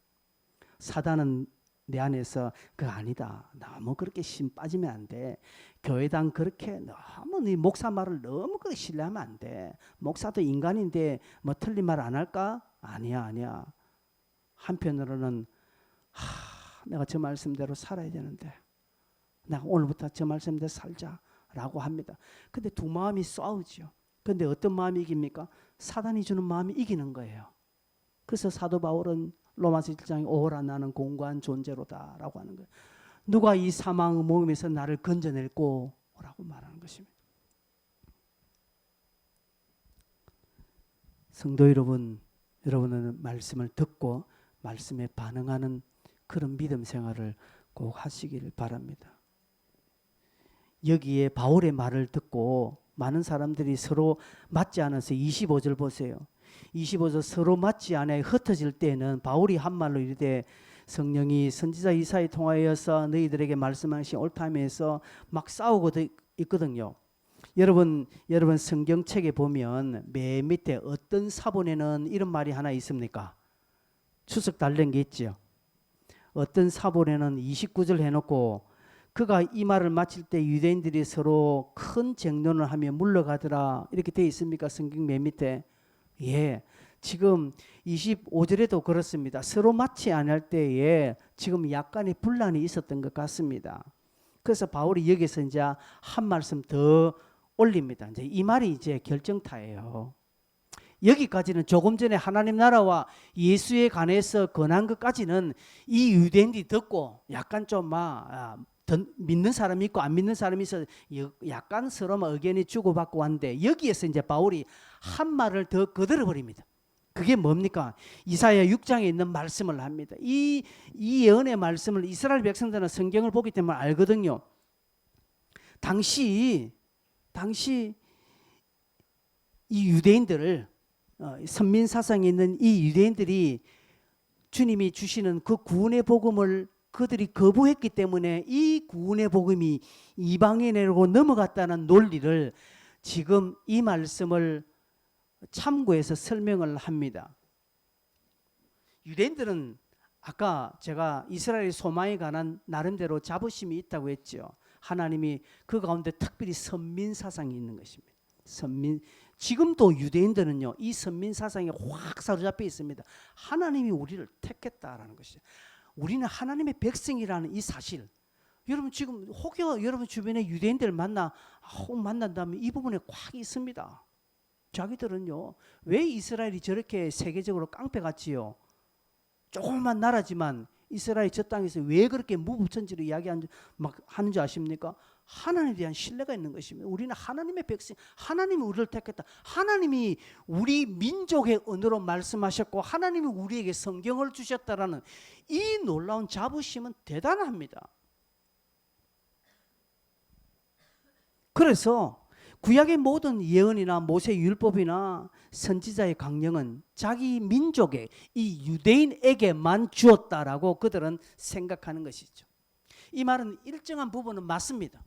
사단은 내 안에서 그거 아니다. 너무 그렇게 심 빠지면 안 돼. 교회당 그렇게 너무 네 목사 말을 너무 그렇게 신뢰하면 안 돼. 목사도 인간인데 뭐 틀린 말 안 할까? 아니야. 한편으로는 내가 저 말씀대로 살아야 되는데, 내가 오늘부터 저 말씀대로 살자라고 합니다. 근데 두 마음이 싸우죠. 근데 어떤 마음이 이깁니까? 사단이 주는 마음이 이기는 거예요. 그래서 사도 바울은 로마서 1장에 오호라 나는 공고한 존재로다라고 하는 거예요. 누가 이 사망의 몸에서 나를 건져낼꼬? 라고 말하는 것입니다. 성도 여러분, 여러분은 말씀을 듣고 말씀에 반응하는 그런 믿음 생활을 꼭 하시기를 바랍니다. 여기에 바울의 말을 듣고 많은 사람들이 서로 맞지 않아서 25절 보세요. 25절 서로 맞지 않아 흩어질 때는 바울이 한 말로 이르되 성령이 선지자 이사야에 통하여서 너희들에게 말씀하신 옳다면서 막 싸우고 있거든요. 여러분 성경책에 보면 맨 밑에 어떤 사본에는 이런 말이 하나 있습니까? 추석 달린 게 있죠. 어떤 사본에는 29절 해놓고 그가 이 말을 마칠 때 유대인들이 서로 큰 쟁론을 하며 물러가더라 이렇게 되어 있습니까? 성경 맨 밑에. 예, 지금 25절에도 그렇습니다. 서로 맞지 않을 때에 지금 약간의 분란이 있었던 것 같습니다. 그래서 바울이 여기서 이제 한 말씀 더 올립니다. 이제 이 말이 이제 결정타예요. 여기까지는 조금 전에 하나님 나라와 예수에 관해서 권한 것까지는 이 유대인들이 듣고 약간 좀 믿는 사람이 있고 안 믿는 사람이 있어 약간 서로 의견이 주고받고 왔는데 여기에서 이제 바울이 한 말을 더 거들어 버립니다. 그게 뭡니까? 이사야 6장에 있는 말씀을 합니다. 이 예언의 말씀을 이스라엘 백성들은 성경을 보기 때문에 알거든요. 당시 이 유대인들을 선민 사상에 있는 이 유대인들이 주님이 주시는 그 구원의 복음을 그들이 거부했기 때문에 이 구원의 복음이 이방인에로 넘어갔다는 논리를 지금 이 말씀을 참고해서 설명을 합니다. 유대인들은 아까 제가 이스라엘 소망에 관한 나름대로 자부심이 있다고 했죠. 하나님이 그 가운데 특별히 선민 사상이 있는 것입니다. 지금도 유대인들은요, 이 선민 사상에 확 사로잡혀 있습니다. 하나님이 우리를 택했다라는 것이죠. 우리는 하나님의 백성이라는 이 사실. 여러분 지금 혹여 여러분 주변에 유대인들을 만난다면 이 부분에 꽉 있습니다. 자기들은요, 왜 이스라엘이 저렇게 세계적으로 깡패같지요? 조그만 나라지만 이스라엘 저 땅에서 왜 그렇게 무부천지로 이야기하는 막 하는 줄 아십니까? 하나님에 대한 신뢰가 있는 것입니다. 우리는 하나님의 백성, 하나님이 우리를 택했다. 하나님이 우리 민족의 언어로 말씀하셨고 하나님이 우리에게 성경을 주셨다라는 이 놀라운 자부심은 대단합니다. 그래서 구약의 모든 예언이나 모세 율법이나 선지자의 강령은 자기 민족의 이 유대인에게만 주었다라고 그들은 생각하는 것이죠. 이 말은 일정한 부분은 맞습니다.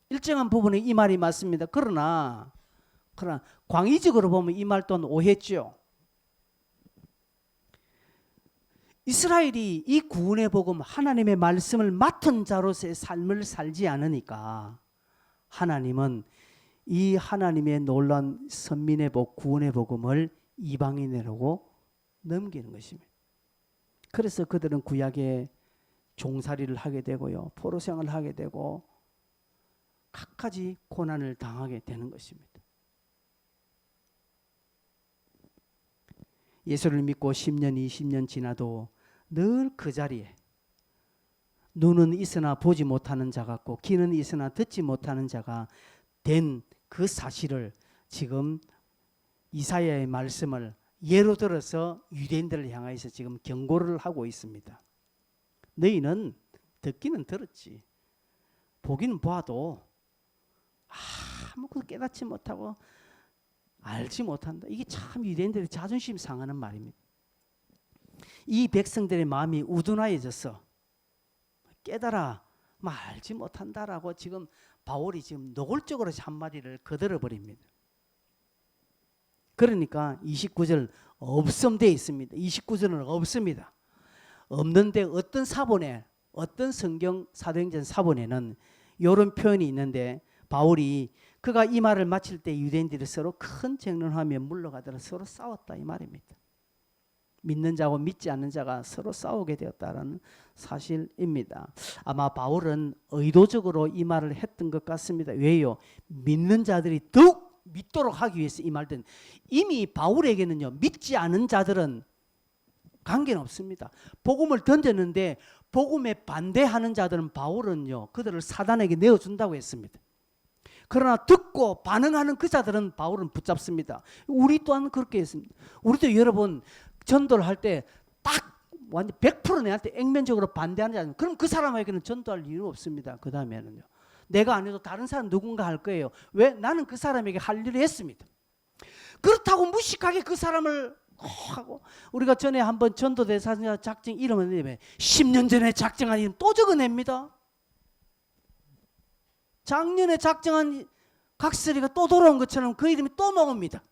일정한 부분에 이 말이 맞습니다. 그러나 광의적으로 보면 이 말 또한 오해죠. 이스라엘이 이 구원의 복음 하나님의 말씀을 맡은 자로서의 삶을 살지 않으니까 하나님은 이 하나님의 놀라운 선민의 복, 구원의 복음을 이방인으로 넘기는 것입니다. 그래서 그들은 구약에 종살이를 하게 되고요, 포로생활을 하게 되고 갖가지 고난을 당하게 되는 것입니다. 예수를 믿고 10년, 20년 지나도 늘 그 자리에 눈은 있으나 보지 못하는 자 같고 귀는 있으나 듣지 못하는 자가 된 그 사실을 지금 이사야의 말씀을 예로 들어서 유대인들을 향해서 지금 경고를 하고 있습니다. 너희는 듣기는 들었지, 보기는 봐도 아무것도 깨닫지 못하고 알지 못한다. 이게 참 유대인들의 자존심 상하는 말입니다. 이 백성들의 마음이 우둔하여져서 깨달아 알지 못한다라고 지금 바울이 지금 노골적으로 한마디를 거들어 버립니다. 그러니까 29절 없음되어 있습니다. 29절은 없습니다. 없는데 어떤 사본에, 어떤 성경 사도행전 사본에는 이런 표현이 있는데 바울이 그가 이 말을 마칠 때 유대인들이 서로 큰 쟁론하며 물러가더라 서로 싸웠다 이 말입니다. 믿는 자고 믿지 않는 자가 서로 싸우게 되었다라는 사실입니다. 아마 바울은 의도적으로 이 말을 했던 것 같습니다. 왜요? 믿는 자들이 더욱 믿도록 하기 위해서 이 말든 이미 바울에게는요, 믿지 않은 자들은 관계는 없습니다. 복음을 던졌는데 복음에 반대하는 자들은 바울은요, 그들을 사단에게 내어준다고 했습니다. 그러나 듣고 반응하는 그 자들은 바울은 붙잡습니다. 우리 또한 그렇게 했습니다. 우리도 여러분 전도를 할 때 딱 완전 100% 내한테 액면적으로 반대하는 자는 그럼 그 사람에게는 전도할 이유 없습니다. 그 다음에는요, 내가 안 해도 다른 사람 누군가 할 거예요. 왜? 나는 그 사람에게 할 일을 했습니다. 그렇다고 무식하게 그 사람을 하고, 우리가 전에 한번 전도대사 작정 이름을 내면 10년 전에 작정한 이름 또 적어냅니다. 작년에 작정한 각설이가 또 돌아온 것처럼 그 이름이 또 나옵니다.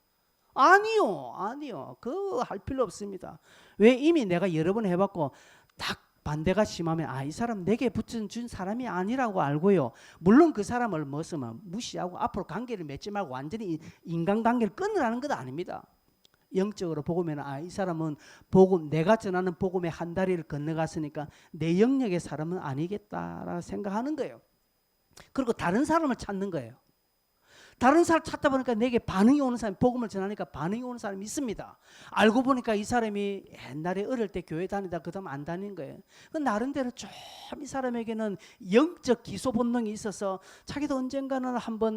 아니요. 그거 할 필요 없습니다. 왜? 이미 내가 여러 번 해봤고 딱 반대가 심하면 이 사람 내게 붙여준 사람이 아니라고 알고요. 물론 그 사람을 무시하고 앞으로 관계를 맺지 말고 완전히 인간관계를 끊으라는 것 아닙니다. 영적으로 보면 이 사람은 복음, 내가 전하는 복음의 한 다리를 건너갔으니까 내 영역의 사람은 아니겠다라고 생각하는 거예요. 그리고 다른 사람을 찾는 거예요. 다른 사람 찾다 보니까 내게 반응이 오는 사람이, 복음을 전하니까 반응이 오는 사람이 있습니다. 알고 보니까 이 사람이 옛날에 어릴 때 교회 다니다 그 다음 안 다닌 거예요. 나름대로 좀 이 사람에게는 영적 기소 본능이 있어서 자기도 언젠가는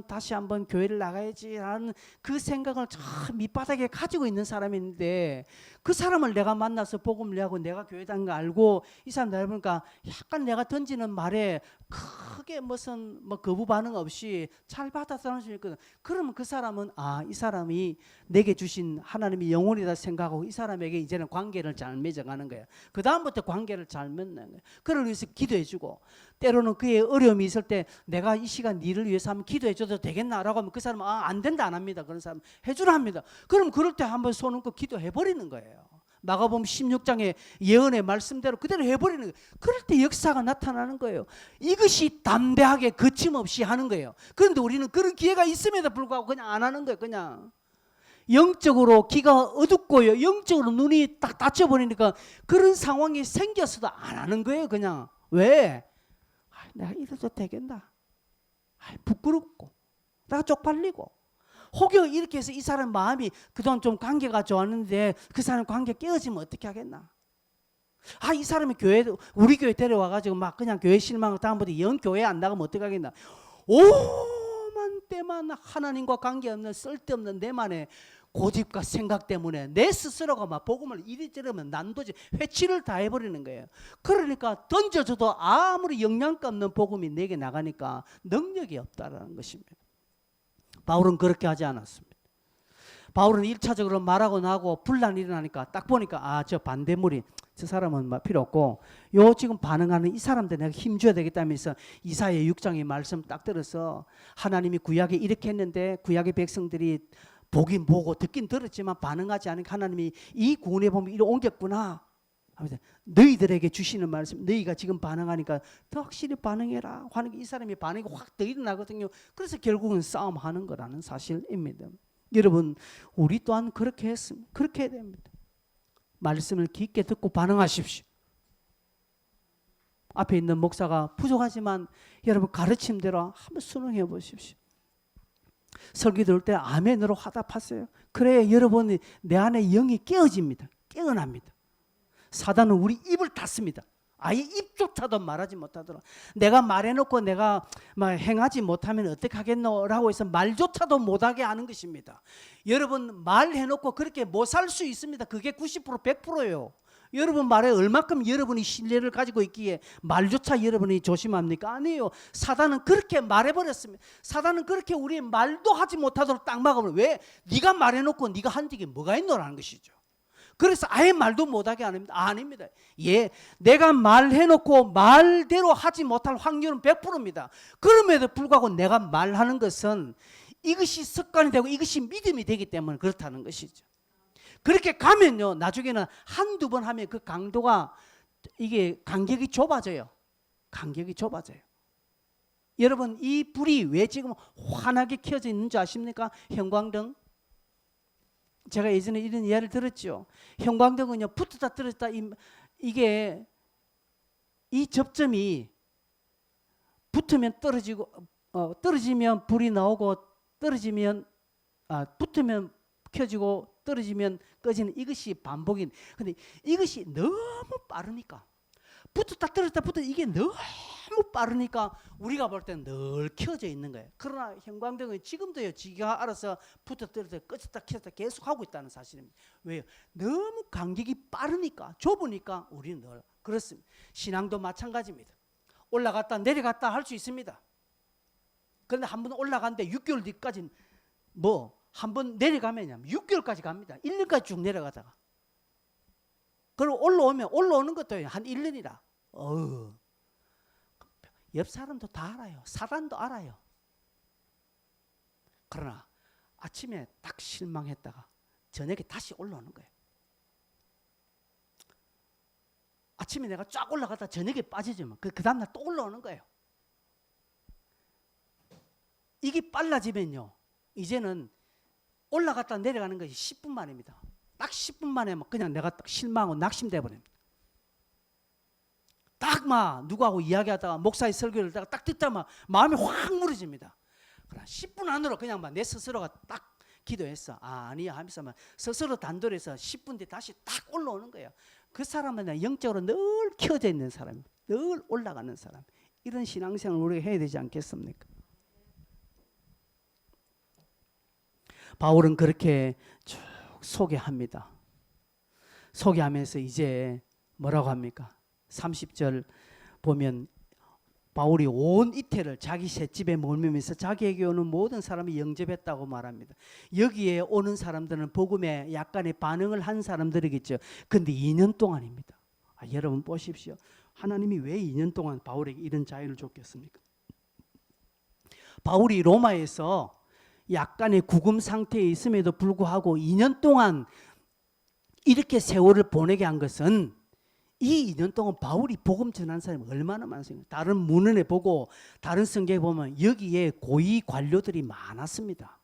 다시 한번 교회를 나가야지라는 그 생각을 참 밑바닥에 가지고 있는 사람인데, 그 사람을 내가 만나서 복음을 하고 내가 교회 다닌 거 알고 이 사람 나를 보니까 약간 내가 던지는 말에 크게 무슨 거부 반응 없이 잘 받아들여 주니까, 그러면 그 사람은 이 사람이 내게 주신 하나님이 영혼이다 생각하고 이 사람에게 이제는 관계를 잘 맺어가는 거예요. 그 다음부터 관계를 잘 맺는 거예요. 그를 위해서 기도해주고, 때로는 그의 어려움이 있을 때 내가 이 시간 니를 위해서 한번 기도해줘도 되겠나라고 하면 그 사람은 안 된다 안 합니다. 그런 사람 해주라 합니다. 그럼 그럴 때 한번 손 얹고 기도해버리는 거예요. 마가복음 16장의 예언의 말씀대로 그대로 해버리는 거예요. 그럴 때 역사가 나타나는 거예요. 이것이 담대하게 거침없이 하는 거예요. 그런데 우리는 그런 기회가 있음에도 불구하고 그냥 안 하는 거예요. 그냥 영적으로 귀가 어둡고요, 영적으로 눈이 딱 닫혀버리니까 그런 상황이 생겼어도 안 하는 거예요. 그냥 왜? 내가 이래도 되겠나? 부끄럽고 내가 쪽팔리고, 혹여 이렇게 해서 이 사람 마음이 그동안 좀 관계가 좋았는데 그 사람 관계 깨어지면 어떻게 하겠나? 아, 이 사람이 우리 교회 데려와가지고 막 그냥 교회 실망하고 다음부터 영 교회 안 나가면 어떡하겠나. 오만 때만 하나님과 관계없는 쓸데없는 내만의 고집과 생각 때문에 내 스스로가 막 복음을 이리저리 하면 난도지 회치를 다 해버리는 거예요. 그러니까 던져줘도 아무리 영양가 없는 복음이 내게 나가니까 능력이 없다라는 것입니다. 바울은 그렇게 하지 않았습니다. 바울은 1차적으로 말하고 나고 분란이 일어나니까 딱 보니까 저 반대물이 저 사람은 필요 없고 요 지금 반응하는 이 사람들 내가 힘줘야 되겠다면서 이사야 6장의 말씀 딱 들어서 하나님이 구약에 이렇게 했는데 구약의 백성들이 보긴 보고 듣긴 들었지만 반응하지 않으니까 하나님이 이 구원의 법을 이리 옮겼구나 하면서 너희들에게 주시는 말씀 너희가 지금 반응하니까 더 확실히 반응해라 하는 게 이 사람이 반응이 확 더 일어나거든요. 그래서 결국은 싸움하는 거라는 사실입니다. 여러분 우리 또한 그렇게 했습니다. 그렇게 해야 됩니다. 말씀을 깊게 듣고 반응하십시오. 앞에 있는 목사가 부족하지만 여러분 가르침대로 한번 순응해 보십시오. 설교 들을 때 아멘으로 화답하세요. 그래야 여러분이 내 안에 영이 깨어집니다. 깨어납니다. 사단은 우리 입을 닫습니다. 아예 입조차도 말하지 못하도록. 내가 말해놓고 내가 행하지 못하면 어떻게 하겠노라고 해서 말조차도 못하게 하는 것입니다. 여러분 말해놓고 그렇게 못 살 수 있습니다. 그게 90% 100%예요. 여러분 말에 얼마큼 여러분이 신뢰를 가지고 있기에 말조차 여러분이 조심합니까? 아니에요. 사단은 그렇게 말해버렸습니다. 사단은 그렇게 우리 말도 하지 못하도록 딱 막아버려요. 왜? 네가 말해놓고 네가 한 적이 뭐가 있노라는 것이죠. 그래서 아예 말도 못하게 합니다. 아닙니다. 예, 내가 말해놓고 말대로 하지 못할 확률은 100%입니다. 그럼에도 불구하고 내가 말하는 것은 이것이 습관이 되고 이것이 믿음이 되기 때문에 그렇다는 것이죠. 그렇게 가면요 나중에는 한두 번 하면 그 강도가 이게 간격이 좁아져요. 간격이 좁아져요. 여러분 이 불이 왜 지금 환하게 켜져 있는 줄 아십니까? 형광등. 제가 예전에 이런 이야기를 들었죠. 형광등은요 붙었다 떨어졌다 이게 이 접점이 붙으면 떨어지고 떨어지면 불이 나오고 떨어지면 붙으면 켜지고 떨어지면 꺼지는 이것이 반복인. 근데 이것이 너무 빠르니까 붙었다 떨어졌다 붙었다 이게 너무 빠르니까 우리가 볼 때는 늘 켜져 있는 거예요. 그러나 형광등은 지금도요 지가 알아서 붙었다 떨어졌다 껐다 켰다 계속 하고 있다는 사실입니다. 왜요? 너무 간격이 빠르니까 좁으니까 우리는 늘 그렇습니다. 신앙도 마찬가지입니다. 올라갔다 내려갔다 할 수 있습니다. 그런데 한 번 올라갔는데 6개월 뒤까지는 한 번 내려가면 6개월까지 갑니다. 1년까지 쭉 내려가다가. 그리고 올라오는 것도 한 1년이라. 옆 사람도 다 알아요. 사단도 알아요. 그러나 아침에 딱 실망했다가 저녁에 다시 올라오는 거예요. 아침에 내가 쫙 올라가다 저녁에 빠지지만 그 다음날 또 올라오는 거예요. 이게 빨라지면요 이제는 올라갔다 내려가는 것이 10분 만입니다. 딱 10분 만에 그냥 내가 딱 실망하고 낙심돼 버립니다. 딱 누구하고 이야기하다가 목사의 설교를 딱 듣다 마음이 확 무너집니다. 그러나 10분 안으로 그냥 내 스스로가 딱 기도했어. 아니야 하면서 스스로 단돌해서 10분 뒤에 다시 딱 올라오는 거예요. 그 사람은 영적으로 늘 켜져 있는 사람, 늘 올라가는 사람. 이런 신앙생활을 우리가 해야 되지 않겠습니까? 바울은 그렇게 쭉 소개합니다. 소개하면서 이제 뭐라고 합니까? 30절 보면 바울이 온 이태를 자기 셋집에 머물면서 자기에게 오는 모든 사람이 영접했다고 말합니다. 여기에 오는 사람들은 복음에 약간의 반응을 한 사람들이겠죠. 근데 2년 동안입니다. 여러분 보십시오. 하나님이 왜 2년 동안 바울에게 이런 자유를 줬겠습니까? 바울이 로마에서 약간의 구금 상태에 있음에도 불구하고 2년 동안 이렇게 세월을 보내게 한 것은 이 2년 동안 바울이 복음 전한 사람이 얼마나 많습니까? 다른 문헌에 보고 다른 성경에 보면 여기에 고위 관료들이 많았습니다.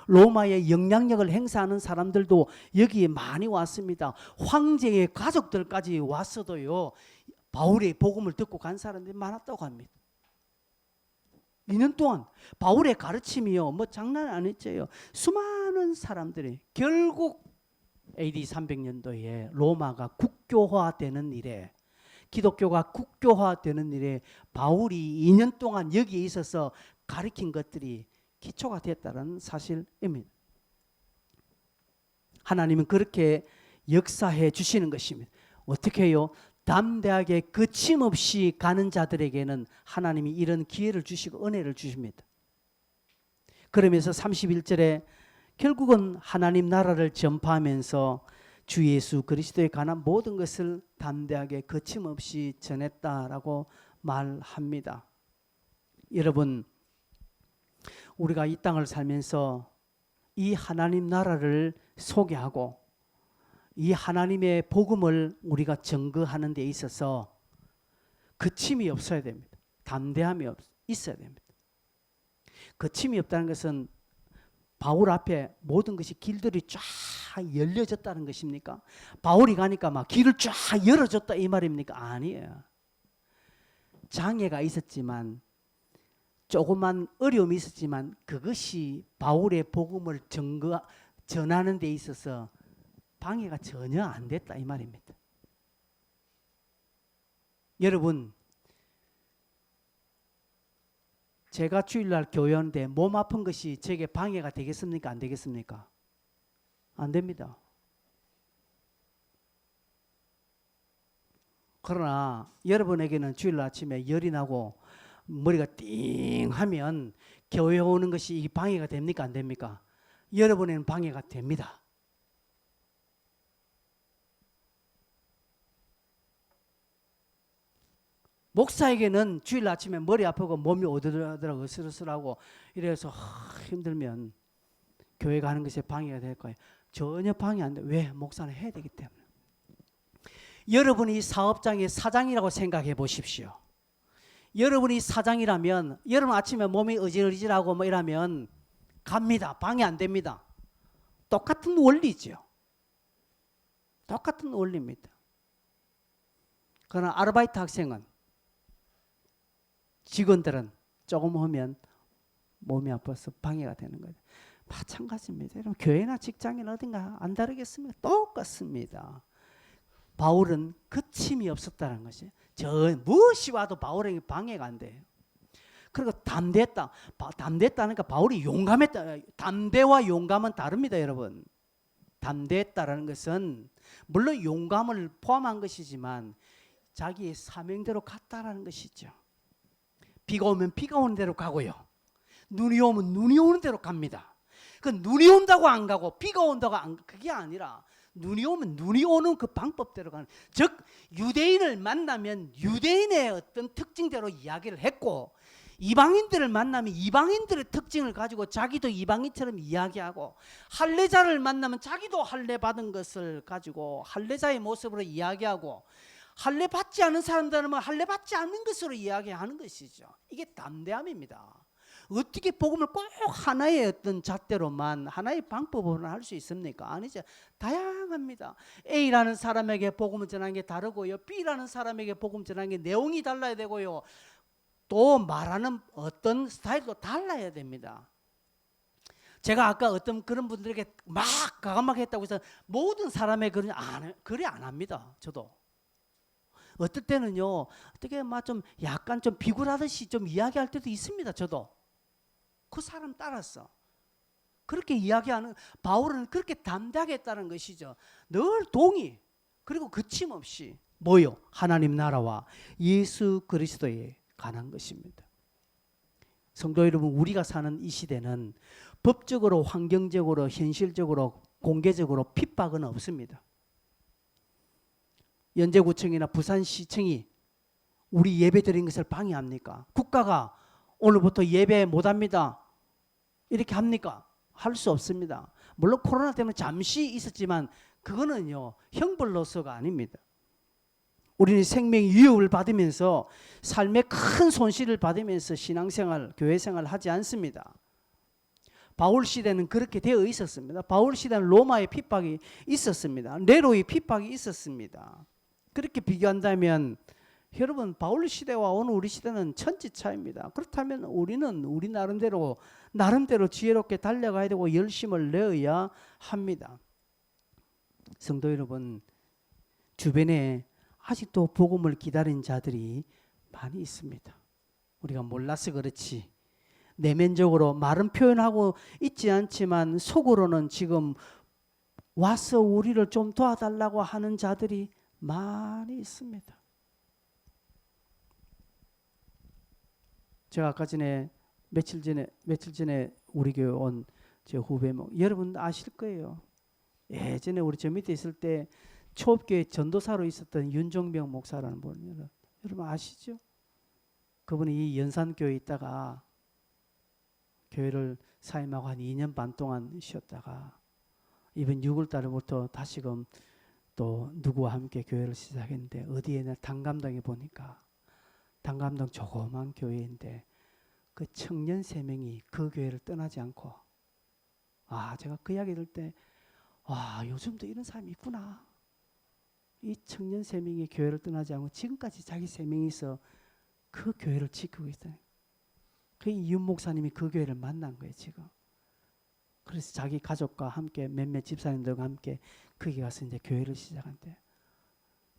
로마의 영향력을 행사하는 사람들도 여기에 많이 왔습니다. 황제의 가족들까지 왔어도요 바울의 복음을 듣고 간 사람들이 많았다고 합니다. 2년 동안 바울의 가르침이요 장난 아니었죠. 수많은 사람들이 결국 AD 300년도에 로마가 국교화되는 일에, 기독교가 국교화되는 일에 바울이 2년 동안 여기에 있어서 가르친 것들이 기초가 됐다는 사실입니다. 하나님은 그렇게 역사해 주시는 것입니다. 어떻게 해요? 담대하게 거침없이 가는 자들에게는 하나님이 이런 기회를 주시고 은혜를 주십니다. 그러면서 31절에 결국은 하나님 나라를 전파하면서 주 예수 그리스도에 관한 모든 것을 담대하게 거침없이 전했다라고 말합니다. 여러분, 우리가 이 땅을 살면서 이 하나님 나라를 소개하고 이 하나님의 복음을 우리가 증거하는 데 있어서 거침이 없어야 됩니다. 담대함이 있어야 됩니다. 거침이 없다는 것은 바울 앞에 모든 것이 길들이 쫙 열려졌다는 것입니까? 바울이 가니까 막 길을 쫙 열어줬다 이 말입니까? 아니에요. 장애가 있었지만, 조그만 어려움이 있었지만 그것이 바울의 복음을 전하는 데 있어서 방해가 전혀 안 됐다 이 말입니다. 여러분, 제가 주일날 교회 오는데 몸 아픈 것이 제게 방해가 되겠습니까? 안 되겠습니까? 안 됩니다. 그러나 여러분에게는 주일 아침에 열이 나고 머리가 띵 하면 교회 오는 것이 방해가 됩니까? 안 됩니까? 여러분에게는 방해가 됩니다. 목사에게는 주일 아침에 머리 아프고 몸이 오들오들하고 으슬으슬하고 이래서 힘들면 교회 가는 것에 방해가 될 거예요. 전혀 방해 안 돼. 왜? 목사는 해야 되기 때문에. 여러분이 사업장의 사장이라고 생각해 보십시오. 여러분이 사장이라면 여러분 아침에 몸이 어질어질하고 뭐 이러면 갑니다. 방해 안 됩니다. 똑같은 원리죠. 똑같은 원리입니다. 그러나 아르바이트 학생은, 직원들은 조금 하면 몸이 아파서 방해가 되는 거예요. 마찬가지입니다. 여러분, 교회나 직장이나 어딘가 안 다르겠습니까? 똑같습니다. 바울은 거침이 없었다는 것이, 무엇이 와도 바울에게 방해가 안 돼요. 그리고 담대했다. 담대했다니까 바울이 용감했다. 담대와 용감은 다릅니다, 여러분. 담대했다라는 것은 물론 용감을 포함한 것이지만 자기의 사명대로 갔다라는 것이죠. 비가 오면 비가 오는 대로 가고요. 눈이 오면 눈이 오는 대로 갑니다. 그 눈이 온다고 안 가고 비가 온다고 안, 그게 아니라 눈이 오면 눈이 오는 그 방법대로 가는, 즉 유대인을 만나면 유대인의 어떤 특징대로 이야기를 했고, 이방인들을 만나면 이방인들의 특징을 가지고 자기도 이방인처럼 이야기하고, 할례자를 만나면 자기도 할례 받은 것을 가지고 할례자의 모습으로 이야기하고, 할례 받지 않은 사람들은 할례 받지 않는 것으로 이야기하는 것이죠. 이게 담대함입니다. 어떻게 복음을 꼭 하나의 어떤 잣대로만, 하나의 방법으로만 할 수 있습니까? 아니죠. 다양합니다. A라는 사람에게 복음을 전하는 게 다르고요, B라는 사람에게 복음 전하는 게 내용이 달라야 되고요, 또 말하는 어떤 스타일도 달라야 됩니다. 제가 아까 어떤 그런 분들에게 막 가감하겠다고 해서 모든 사람의 그리 안 합니다. 저도 어떨 때는요, 어떻게 막 좀 약간 좀 비굴하듯이 좀 이야기할 때도 있습니다. 저도 그 사람 따라서 그렇게 이야기하는, 바울은 그렇게 담대하게 했다는 것이죠. 늘 동의, 그리고 거침없이 뭐요? 하나님 나라와 예수 그리스도에 관한 것입니다. 성도 여러분, 우리가 사는 이 시대는 법적으로, 환경적으로, 현실적으로, 공개적으로 핍박은 없습니다. 연제구청이나 부산시청이 우리 예배 드린 것을 방해합니까? 국가가 오늘부터 예배 못합니다 이렇게 합니까? 할 수 없습니다. 물론 코로나 때문에 잠시 있었지만 그거는요, 형벌로서가 아닙니다. 우리는 생명의 위협을 받으면서 삶의 큰 손실을 받으면서 신앙생활, 교회생활을 하지 않습니다. 바울 시대는 그렇게 되어 있었습니다. 바울 시대는 로마의 핍박이 있었습니다. 네로의 핍박이 있었습니다. 그렇게 비교한다면 여러분, 바울 시대와 오늘 우리 시대는 천지 차이입니다. 그렇다면 우리는 우리 나름대로 지혜롭게 달려가야 되고 열심을 내어야 합니다. 성도 여러분, 주변에 아직도 복음을 기다린 자들이 많이 있습니다. 우리가 몰라서 그렇지 내면적으로 말은 표현하고 있지 않지만 속으로는 지금 와서 우리를 좀 도와달라고 하는 자들이 많이 있습니다. 제가 아까 전에 며칠 전에 우리 교회 온 제 후배 여러분 아실 거예요. 예전에 우리 저 밑에 있을 때 초업교회 전도사로 있었던 윤종병 목사라는 분 여러분 아시죠? 그분이 이 연산교회에 있다가 교회를 사임하고 한 2년 반 동안 쉬었다가 이번 6월 달부터 다시금 또 누구와 함께 교회를 시작했는데 어디에나 단감동에 보니까 단감동 조그만 교회인데 그 청년 3명이 그 교회를 떠나지 않고 제가 그 이야기 들을 때 요즘도 이런 사람이 있구나. 이 청년 3명이 교회를 떠나지 않고 지금까지 자기 3명이서 그 교회를 지키고 있어요. 그 이윤 목사님이 그 교회를 만난 거예요 지금. 그래서 자기 가족과 함께 몇몇 집사님들과 함께 거기 가서 이제 교회를 시작한대.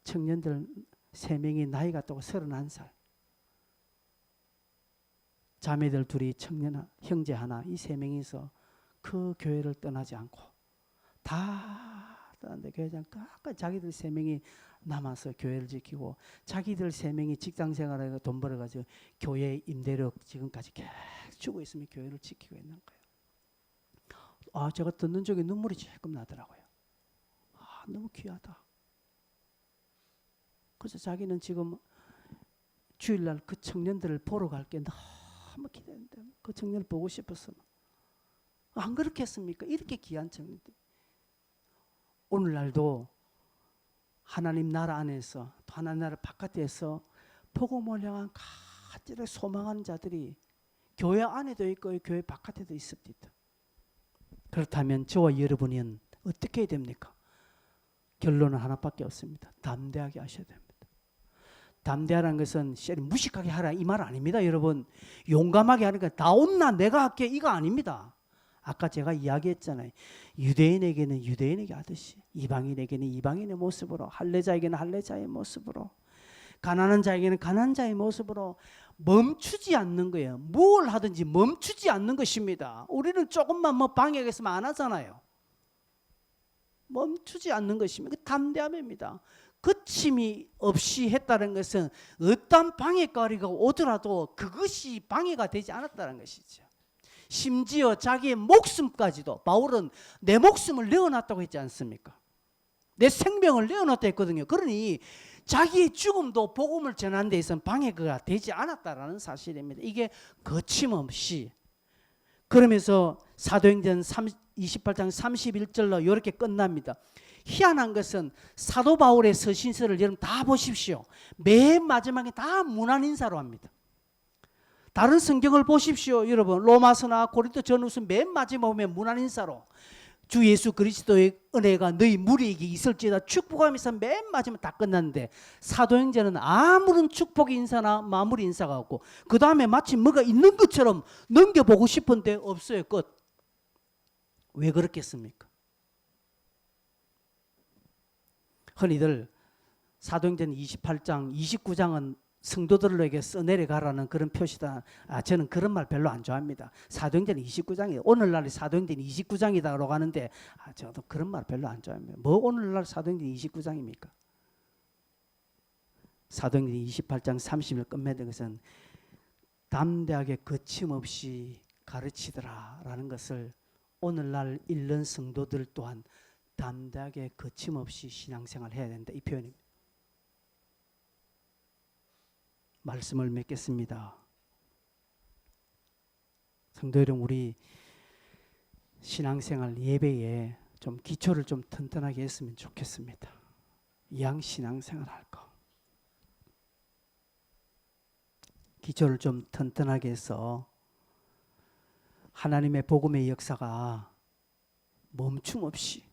청년들 3명이 나이가 또 31살. 자매들 둘이 청년 형제 하나 이 3명이서 그 교회를 떠나지 않고 다 떠났는데 교회장 끝까지 자기들 3명이 남아서 교회를 지키고 자기들 3명이 직장생활하고 돈 벌어가지고 교회 임대료 지금까지 계속 주고 있으면 교회를 지키고 있는 거예요. 제가 듣는 쪽에 눈물이 조금 나더라고요. 너무 귀하다. 그래서 자기는 지금 주일날 그 청년들을 보러 갈 게 너무 기대는데 그 청년을 보고 싶어서 안 그렇겠습니까? 이렇게 귀한 청년들. 오늘날도 하나님 나라 안에서 또 하나님 나라 바깥에서 복음을 향한 간절히 소망하는 자들이 교회 안에도 있고 교회 바깥에도 있습니다. 그렇다면 저와 여러분은 어떻게 해야 됩니까? 결론은 하나밖에 없습니다. 담대하게 하셔야 됩니다. 담대하라는 것은 무식하게 하라 이 말 아닙니다. 여러분 용감하게 하는 거 나 온나 내가 할게 이거 아닙니다. 아까 제가 이야기했잖아요. 유대인에게는 유대인에게 하듯이 이방인에게는 이방인의 모습으로 할례자에게는 할례자의 모습으로 가난한 자에게는 가난한 자의 모습으로 멈추지 않는 거예요. 뭘 하든지 멈추지 않는 것입니다. 우리는 조금만 방해가 있으면 안 하잖아요. 멈추지 않는 것입니다. 담대함입니다. 거침이 없이 했다는 것은 어떤 방해거리가 오더라도 그것이 방해가 되지 않았다는 것이죠. 심지어 자기의 목숨까지도 바울은 내 목숨을 내어놨다고 했지 않습니까? 내 생명을 내어놨다 했거든요. 그러니 자기의 죽음도 복음을 전하는 데 있어서는 방해가 되지 않았다라는 사실입니다. 이게 거침없이 그러면서 사도행전 28장 31절로 이렇게 끝납니다. 희한한 것은 사도 바울의 서신서를 여러분 다 보십시오. 맨 마지막에 다 문안 인사로 합니다. 다른 성경을 보십시오. 여러분 로마서나 고린도 전후서 맨 마지막에 보면 문안 인사로 주 예수 그리스도의 은혜가 너희 무리에게 있을지어다 축복하면서 맨 마지막에 다 끝났는데 사도행전은 아무런 축복 인사나 마무리 인사가 없고 그 다음에 마치 뭐가 있는 것처럼 넘겨보고 싶은데 없어요. 끝. 왜 그렇겠습니까? 흔히들 사도행전 28장 29장은 성도들에게 써내려가라는 그런 표시다. 저는 그런 말 별로 안 좋아합니다. 사도행전 29장이 오늘날 사도행전 29장이다라고 하는데 저도 그런 말 별로 안 좋아합니다. 뭐 오늘날 사도행전 29장입니까? 사도행전 28장 30일 끝맺은 것은 담대하게 거침없이 가르치더라라는 것을 오늘날 읽는 성도들 또한 담대하게 거침없이 신앙생활을 해야 된다. 이 표현입니다. 말씀을 맺겠습니다. 성도 여러분, 우리 신앙생활 예배에 좀 기초를 좀 튼튼하게 했으면 좋겠습니다. 양 신앙생활 할 거. 기초를 좀 튼튼하게 해서 하나님의 복음의 역사가 멈춤 없이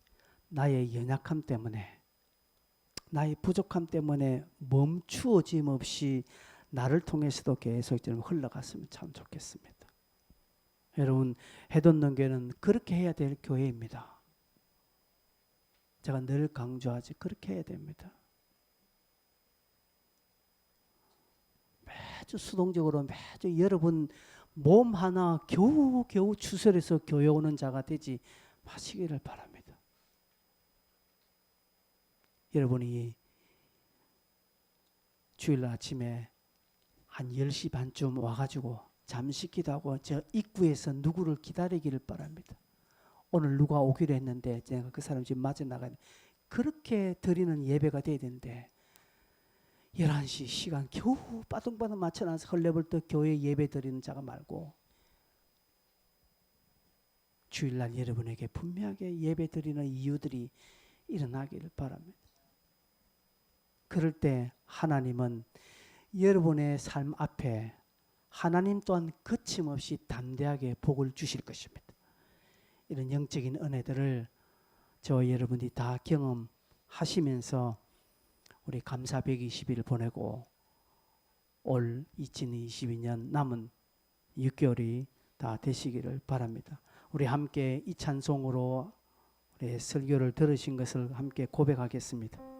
나의 연약함 때문에 나의 부족함 때문에 멈추어짐 없이 나를 통해서도 계속 좀 흘러갔으면 참 좋겠습니다. 여러분 해돋는 교회는 그렇게 해야 될 교회입니다. 제가 늘 강조하지, 그렇게 해야 됩니다. 매주 수동적으로 매주 여러분 몸 하나 겨우 추스려서 교회 오는 자가 되지 마시기를 바랍니다. 여러분이 주일 아침에 한 10시 반쯤 와가지고 잠시 기도하고 저 입구에서 누구를 기다리기를 바랍니다. 오늘 누가 오기로 했는데 제가 그 사람 지금 맞아 나가야 돼. 그렇게 드리는 예배가 돼야 되는데 11시 시간 겨우 빠둥빠둥 맞춰놔서 헐레벌떡 교회 예배 드리는 자가 말고 주일날 여러분에게 분명하게 예배 드리는 이유들이 일어나기를 바랍니다. 그럴 때 하나님은 여러분의 삶 앞에 하나님 또한 거침없이 담대하게 복을 주실 것입니다. 이런 영적인 은혜들을 저와 여러분이 다 경험하시면서 우리 감사 120일 보내고 올 2022년 남은 6개월이 다 되시기를 바랍니다. 우리 함께 이 찬송으로 우리 설교를 들으신 것을 함께 고백하겠습니다.